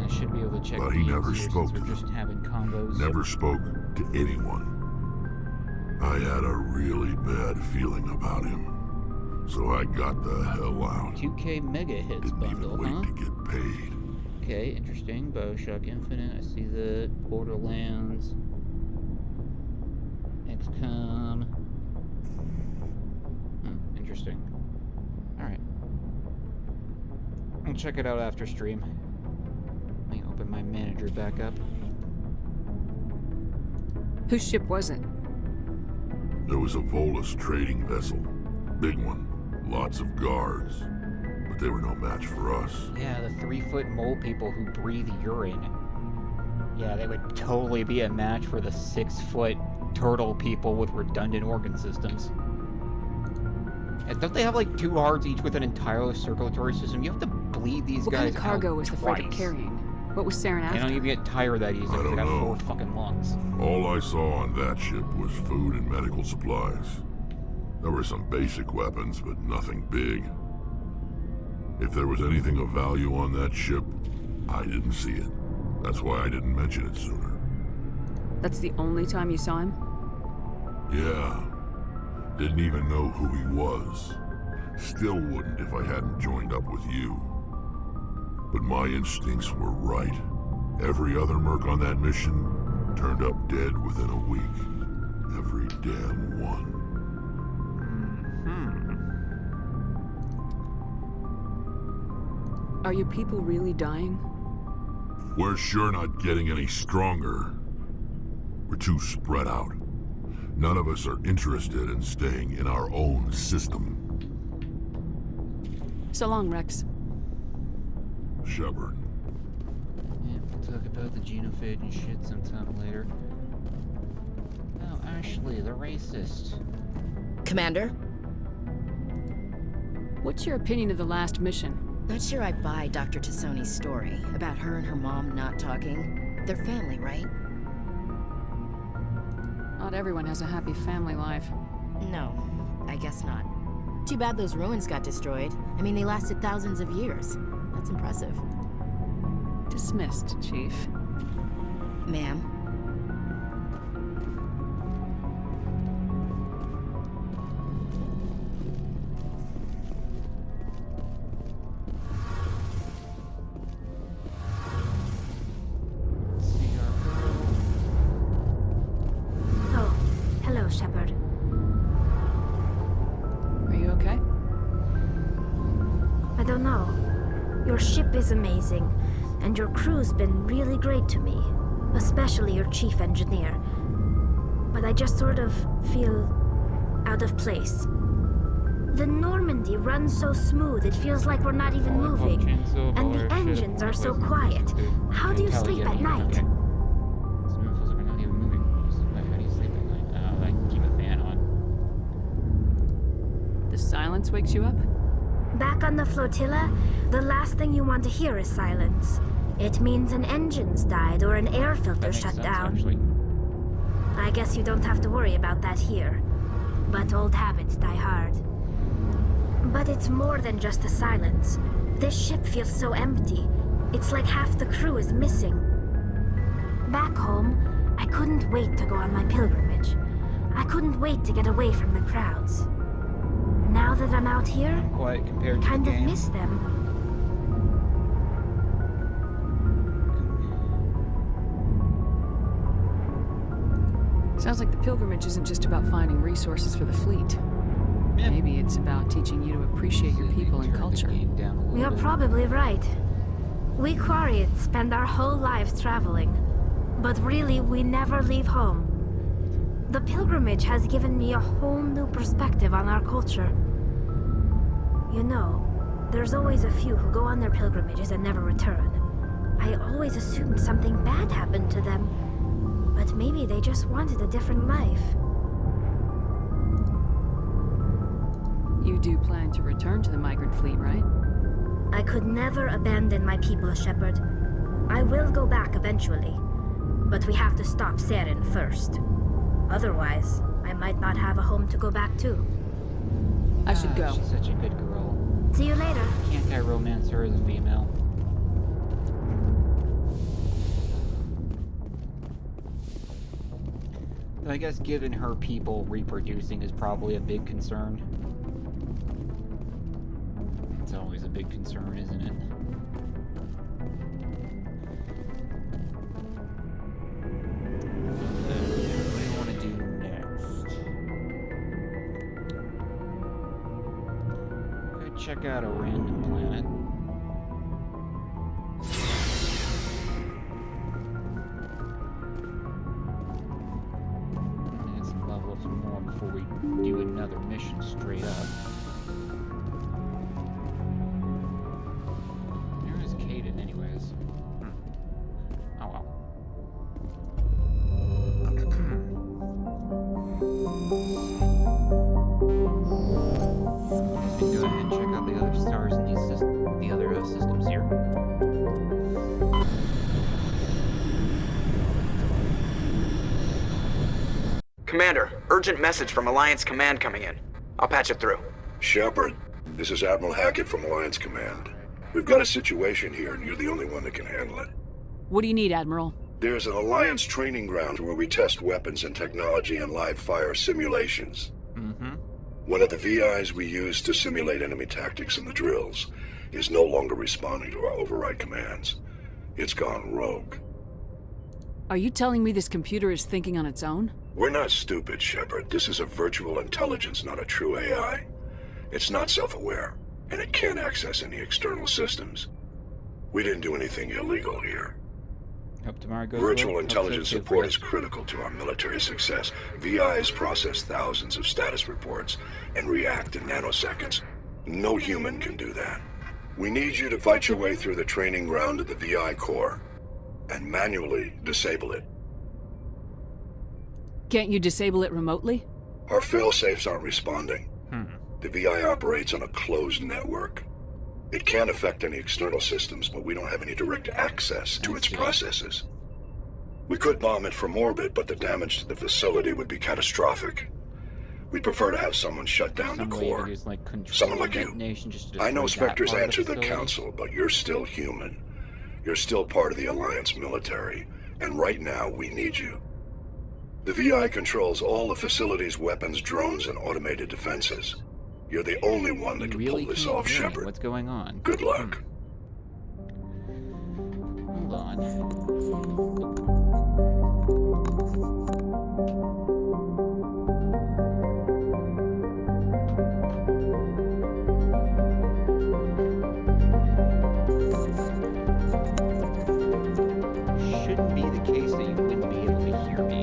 but he never spoke to them. Never spoke to anyone. I had a really bad feeling about him, so I got the hell out. 2K mega hits bundle, Didn't even wait to get paid. Okay, interesting. Bioshock Infinite. I see the Borderlands. XCOM. Interesting. Alright. I'll check it out after stream. Let me open my manager back up. Whose ship was it? There was a Volus trading vessel. Big one. Lots of guards. But they were no match for us. Yeah, the 3-foot mole people who breathe urine. Yeah, they would totally be a match for the 6-foot turtle people with redundant organ systems. And don't they have like 2 hearts each with an entire circulatory system? You have to bleed these guys out. What kind of cargo was the freighter twice. carrying? What was Saren after? They don't even get tired that easy. They got 4 fucking lungs. All I saw on that ship was food and medical supplies. There were some basic weapons, but nothing big. If there was anything of value on that ship, I didn't see it. That's why I didn't mention it sooner. That's the only time you saw him? Yeah. Didn't even know who he was. Still wouldn't if I hadn't joined up with you. But my instincts were right. Every other merc on that mission turned up dead within a week. Every damn one. Are your people really dying? We're sure not getting any stronger. We're too spread out. None of us are interested in staying in our own system. So long, Rex. Shepard. Yeah, we'll talk about the genophage and shit sometime later. Oh, Ashley, the racist. Commander? What's your opinion of the last mission? Not sure I buy Dr. Tassoni's story about her and her mom not talking. They're family, right? Not everyone has a happy family life. No, I guess not. Too bad those ruins got destroyed. I mean, they lasted thousands of years. That's impressive. Dismissed, Chief. Ma'am? Shepard. Are you okay? I don't know. Your ship is amazing, and your crew's been really great to me, especially your chief engineer. But I just sort of feel out of place. The Normandy runs so smooth, it feels like we're not even moving. And the engines are so quiet. How do you sleep at night? The silence wakes you up? Back on the flotilla, the last thing you want to hear is silence. It means an engine's died or an air filter shut down. I guess you don't have to worry about that here. But old habits die hard. But it's more than just the silence. This ship feels so empty. It's like half the crew is missing. Back home, I couldn't wait to go on my pilgrimage. I couldn't wait to get away from the crowds. Now that I'm out here, I kind of miss them. Sounds like the pilgrimage isn't just about finding resources for the fleet. Maybe it's about teaching you to appreciate your people and culture. You're probably right. We Quarians spend our whole lives traveling, but really we never leave home. The pilgrimage has given me a whole new perspective on our culture. You know, there's always a few who go on their pilgrimages and never return. I always assumed something bad happened to them, but maybe they just wanted a different life. You do plan to return to the migrant fleet, right? I could never abandon my people, Shepard. I will go back eventually, but we have to stop Saren first. Otherwise, I might not have a home to go back to. I should go. She's such a good girl. See you later. Can't I romance her as a female? I guess given her people reproducing is probably a big concern. It's always a big concern, isn't it? What do you want to do next? Could check out a random planet. Add some levels more before we do another mission straight up. Commander, urgent message from Alliance Command coming in. I'll patch it through. Shepard, this is Admiral Hackett from Alliance Command. We've got a situation here, and you're the only one that can handle it. What do you need, Admiral? There's an Alliance training ground where we test weapons and technology in live fire simulations. One of the VIs we use to simulate enemy tactics in the drills is no longer responding to our override commands. It's gone rogue. Are you telling me this computer is thinking on its own? We're not stupid, Shepard. This is a virtual intelligence, not a true AI. It's not self-aware, and it can't access any external systems. We didn't do anything illegal here. Virtual intelligence support is critical to our military success. VIs process thousands of status reports and react in nanoseconds. No human can do that. We need you to fight your way through the training ground of the VI core and manually disable it. Can't you disable it remotely? Our fail-safes aren't responding. The VI operates on a closed network. It can affect any external systems, but we don't have any direct access to its processes. We could bomb it from orbit, but the damage to the facility would be catastrophic. We'd prefer to have someone shut down the core. Someone like you. I know Spectres answer the Council, but you're still human. You're still part of the Alliance military, and right now we need you. The VI controls all the facility's weapons, drones, and automated defenses. You're the only one that can pull this off, Shepard. What's going on? Good luck. Hold on. Shouldn't be the case that you wouldn't be able to hear me.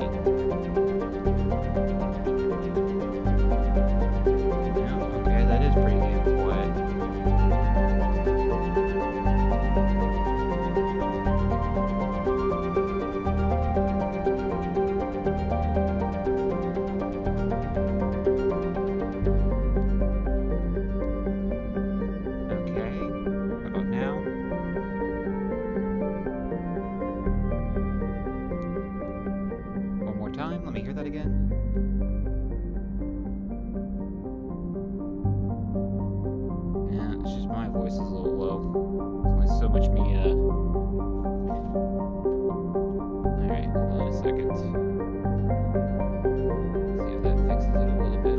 That is pretty damn quiet. Okay, how about now? One more time, let me hear that again. It's just my voice is a little low. There's so much me, Alright, hold on a second. See if that fixes it a little bit.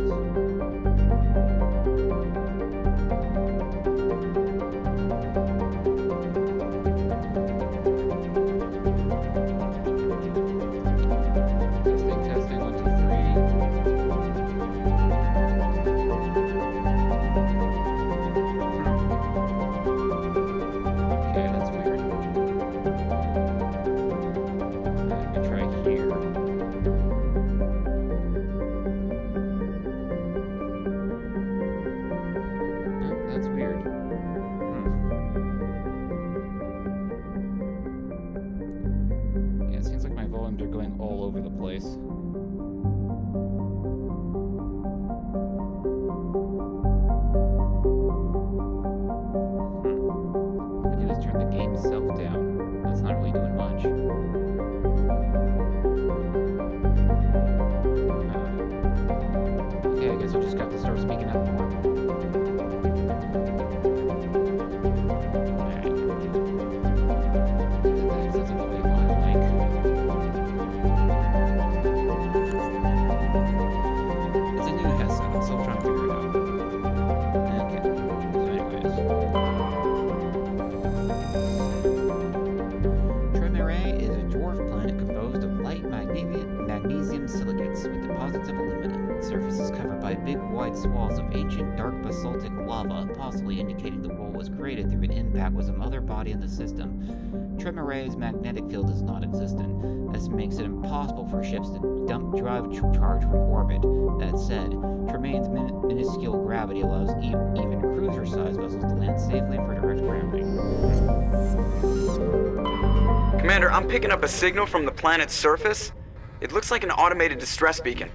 Testing, 1, 2, 3. that's weird. Yeah, it seems like my volumes are going all over the place. What I do is turn the game itself down. That's not really doing much. Okay, I guess I'll just have to start speaking up more. Swaths of ancient dark basaltic lava, possibly indicating the world was created through an impact with some other body in the system. Tremare's magnetic field is non-existent. This makes it impossible for ships to dump drive charge from orbit. That said, Tremaine's minuscule gravity allows even cruiser-sized vessels to land safely for direct grounding. Commander, I'm picking up a signal from the planet's surface. It looks like an automated distress beacon.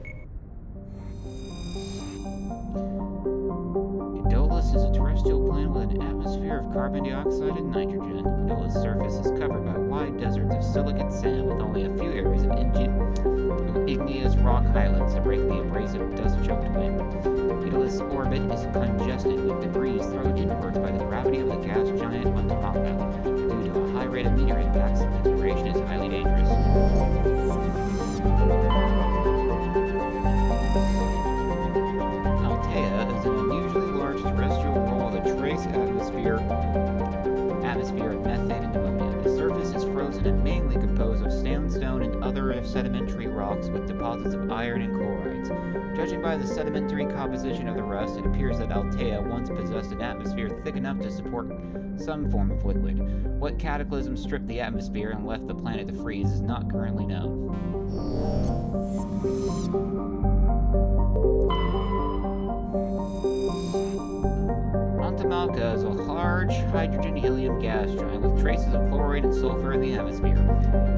Is a terrestrial planet with an atmosphere of carbon dioxide and nitrogen. Idola's surface is covered by wide deserts of silicate sand with only a few areas of igneous rock highlands that break the abrasive dust-choked wind. Idola's orbit is congested with debris thrown inwards by the gravity of the gas giant Vtuber. Due to a high rate of meteor impacts, exploration is highly dangerous. Altea is an unusually large terrestrial world with a trace atmosphere of methane and ammonia. The surface is frozen and mainly composed of sandstone and other sedimentary rocks with deposits of iron and chlorides. Judging by the sedimentary composition of the rust, it appears that Altea once possessed an atmosphere thick enough to support some form of liquid. What cataclysm stripped the atmosphere and left the planet to freeze is not currently known. Antamalka is a large hydrogen-helium gas giant with traces of chlorine and sulfur in the atmosphere.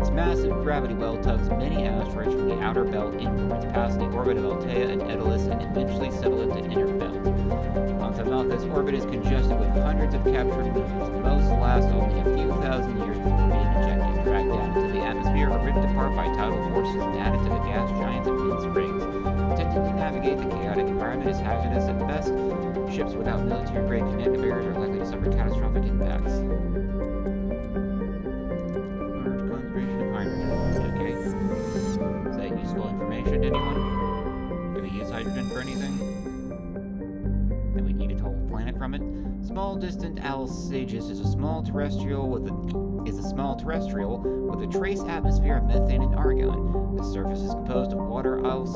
Its massive gravity well tugs many asteroids from the outer belt inwards past the orbit of Altea and Daedalus and eventually settle into inner belt. Antamalka's orbit is congested with hundreds of captured moons. Most last only a few thousand years before being ejected, dragged down into the atmosphere or ripped apart by tidal forces and added to the gas giant's immense rings. Attempting to navigate the chaotic environment is hazardous at best. Ships without military-grade kinetic barriers are likely to suffer catastrophic impacts. Large concentration of hydrogen. Okay. Is that useful information to anyone? Do we use hydrogen for anything? Do we need a whole planet from it? Small distant Alsages is a small terrestrial with a trace atmosphere of methane and argon. The surface is composed of water, ice,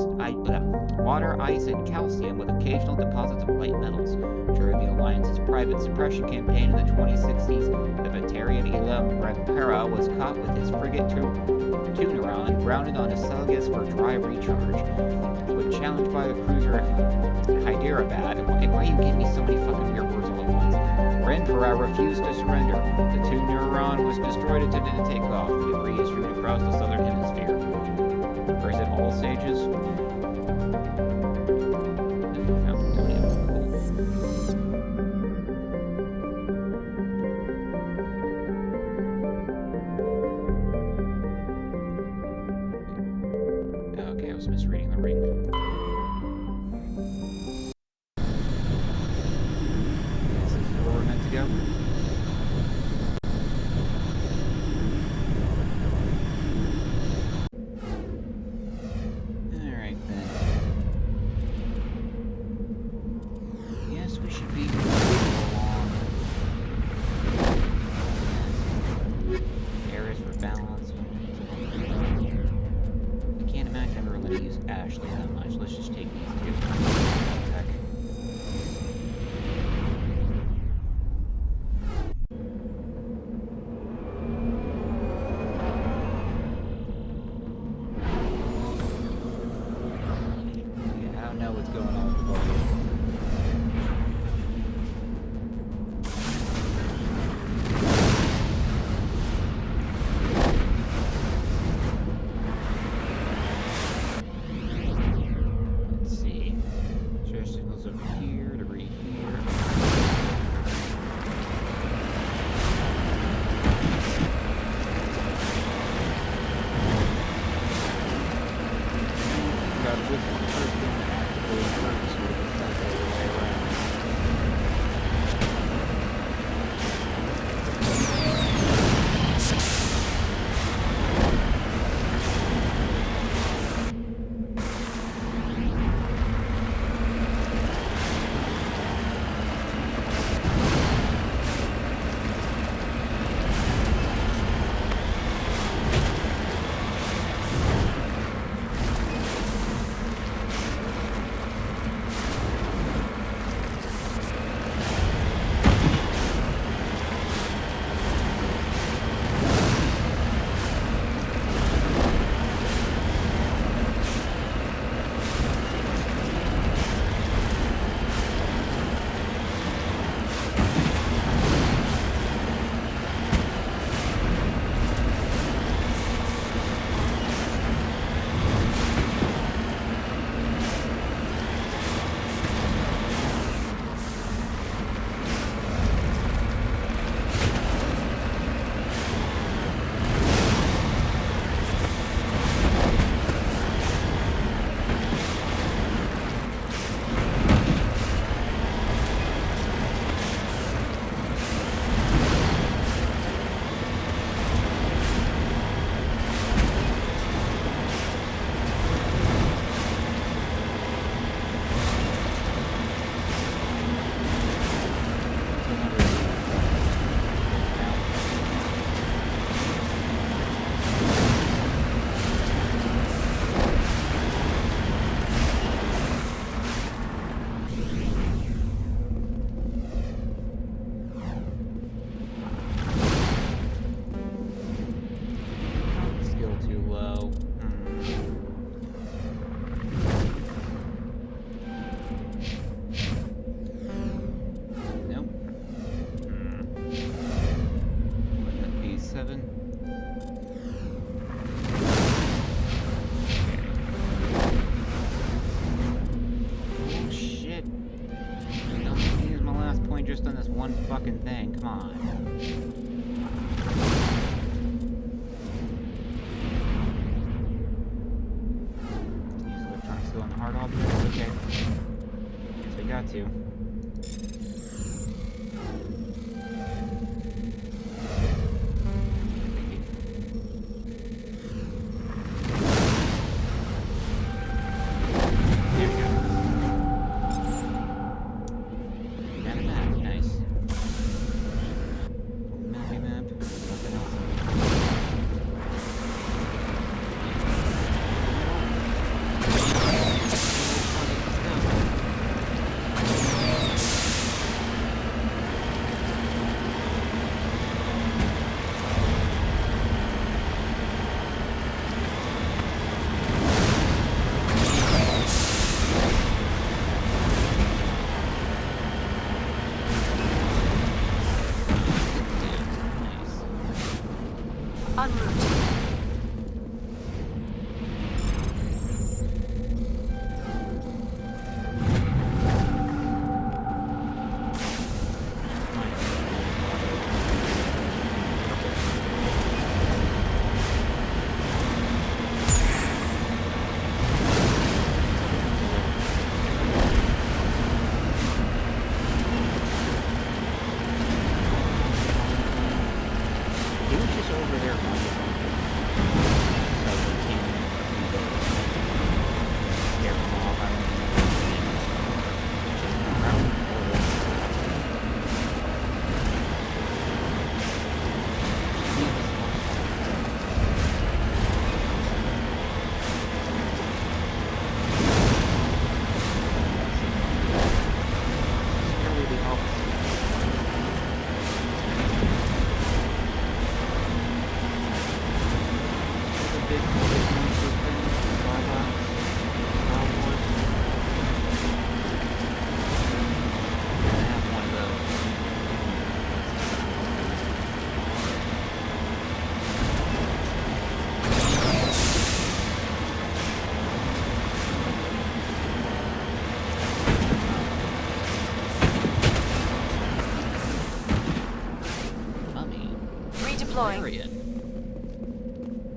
and calcium with occasional deposits of light metals. During the Alliance's private suppression campaign in the 2060s, the Batarian Elam Repara was caught with his frigate Tuneron grounded on Aselgus for dry recharge. When challenged by the cruiser Hyderabad, why are you giving me so many fucking weird words all at once? Renpera refused to surrender. The Tuneron was destroyed and attempted to take off. The debris is strewn across the southern hemisphere. Or is it all stages? Found plutonium. Cool. Okay, I was misreading the ring. This is where we're meant to go. Alright then. just on this one fucking thing. Come on. Use electronics still on the hard objects? Okay. Guess we got to.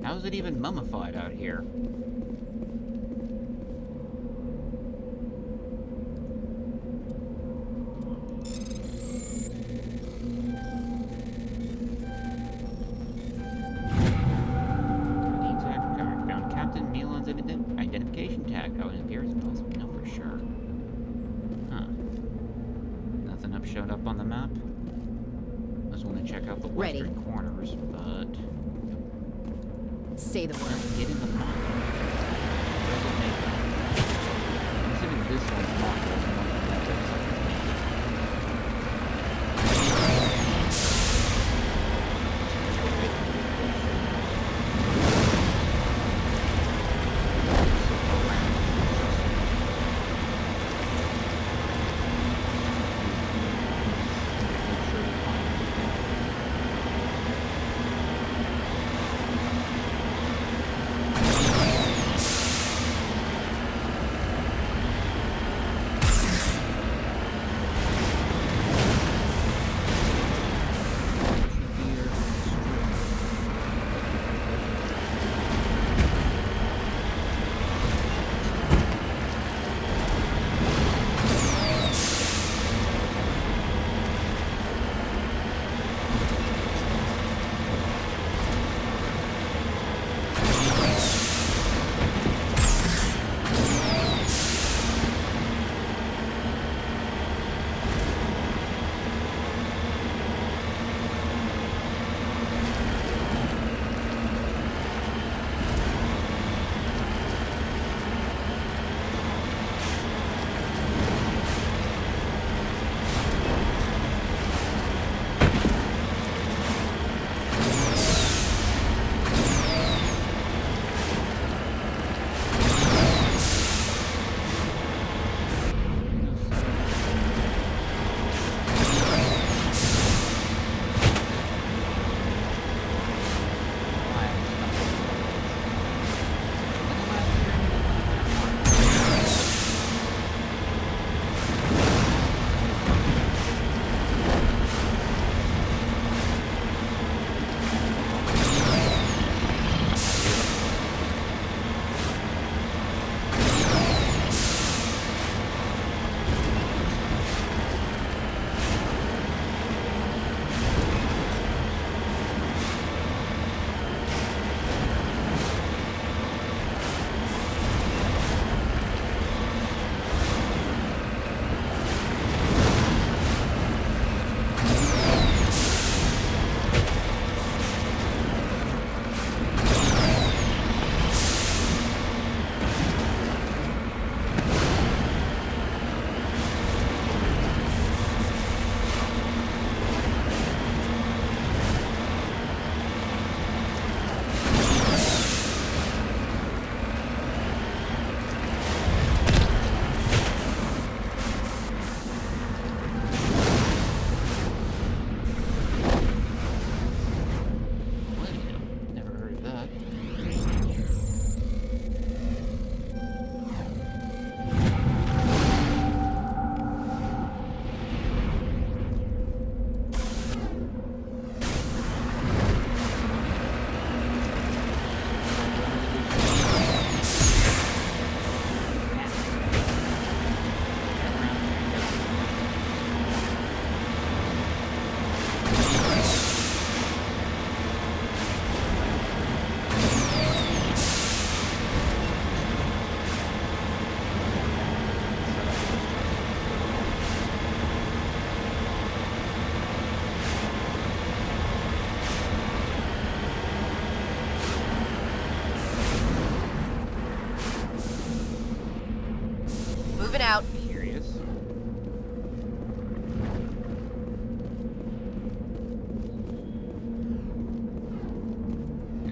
How is it even mummified out here? Found Captain Milan's identification tag. How it appears possible. No, for sure. Huh. Nothing showed up on the map. Just want to check out the western corners, but say the word. Get in the map. Considering this one's not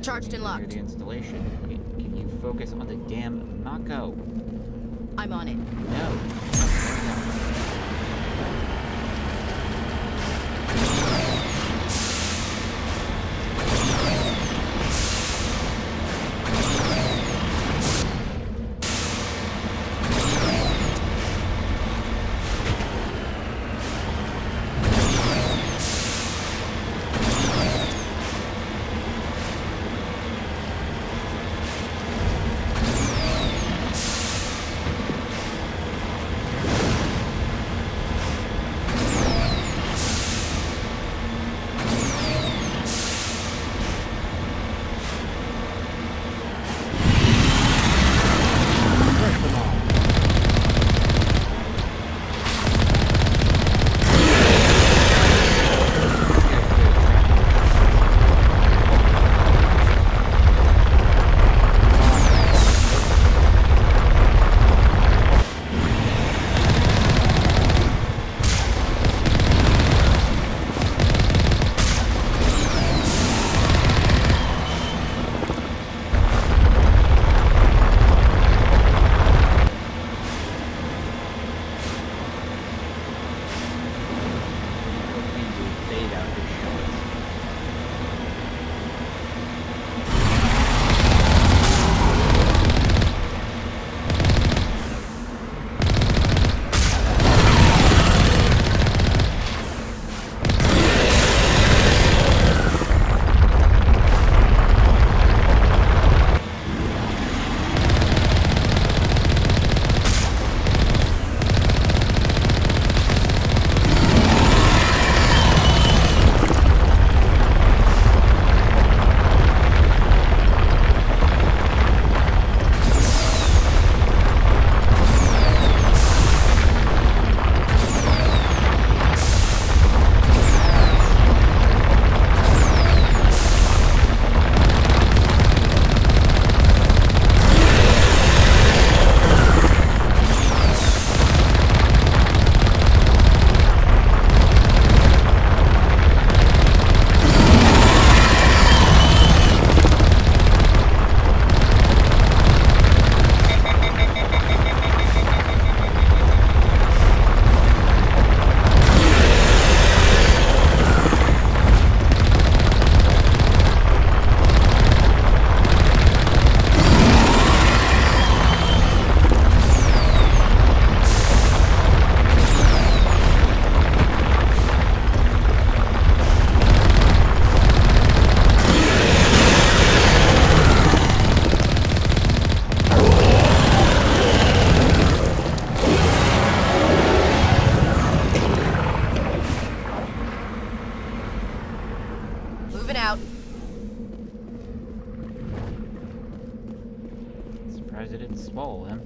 Charged and locked. The installation. Okay, can you focus on the damn Mako? I'm on it. No.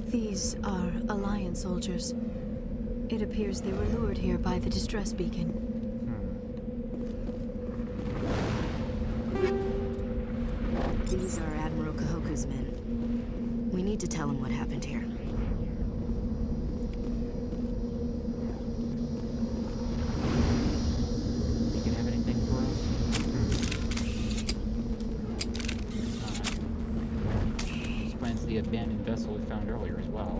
These are Alliance soldiers. It appears they were lured here by the distress beacon. These are Admiral Kahoku's men. We need to tell him what happened here. You can have anything for us? Explains the abandoned vessel we found earlier as well.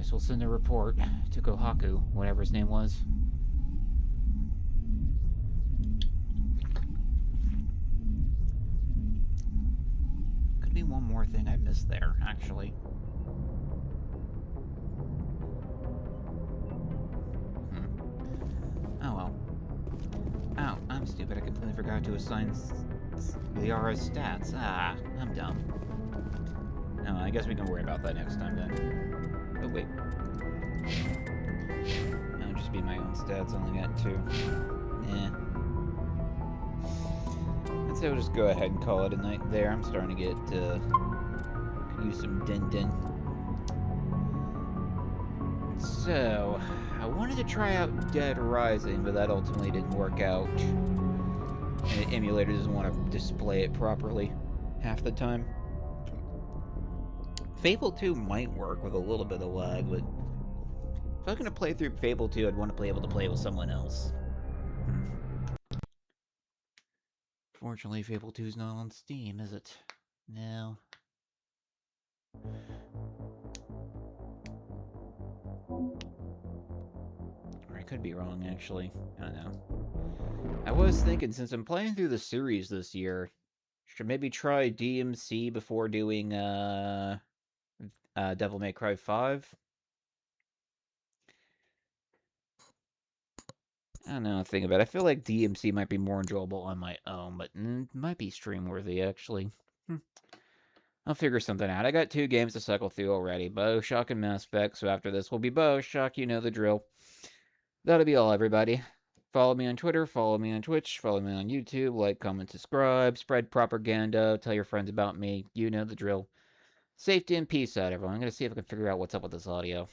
We'll send a report to Kohaku, whatever his name was. Could be one more thing I missed there, actually. Oh well. Oh, I'm stupid. I completely forgot to assign Liara's stats. Ah, I'm dumb. No, I guess we can worry about that next time then. Oh wait. That'll just be my own stats, only got 2. Eh. I'd say we'll just go ahead and call it a night there. I'm starting to get, could use some din-din. So, I wanted to try out Dead Rising, but that ultimately didn't work out. And the emulator doesn't want to display it properly half the time. Fable 2 might work with a little bit of lag, but if I was going to play through Fable 2, I'd want to be able to play with someone else. Fortunately, Fable 2 is not on Steam, is it? No. Or I could be wrong, actually. I don't know. I was thinking, since I'm playing through the series this year, should maybe try DMC before doing, Devil May Cry 5? I don't know, think about it. I feel like DMC might be more enjoyable on my own, but it might be stream-worthy, actually. I'll figure something out. I got 2 games to cycle through already, BioShock and Mass Effect, so after this will be BioShock, you know the drill. That'll be all, everybody. Follow me on Twitter, follow me on Twitch, follow me on YouTube, like, comment, subscribe, spread propaganda, tell your friends about me, you know the drill. Safety and peace out, everyone. I'm gonna see if I can figure out what's up with this audio.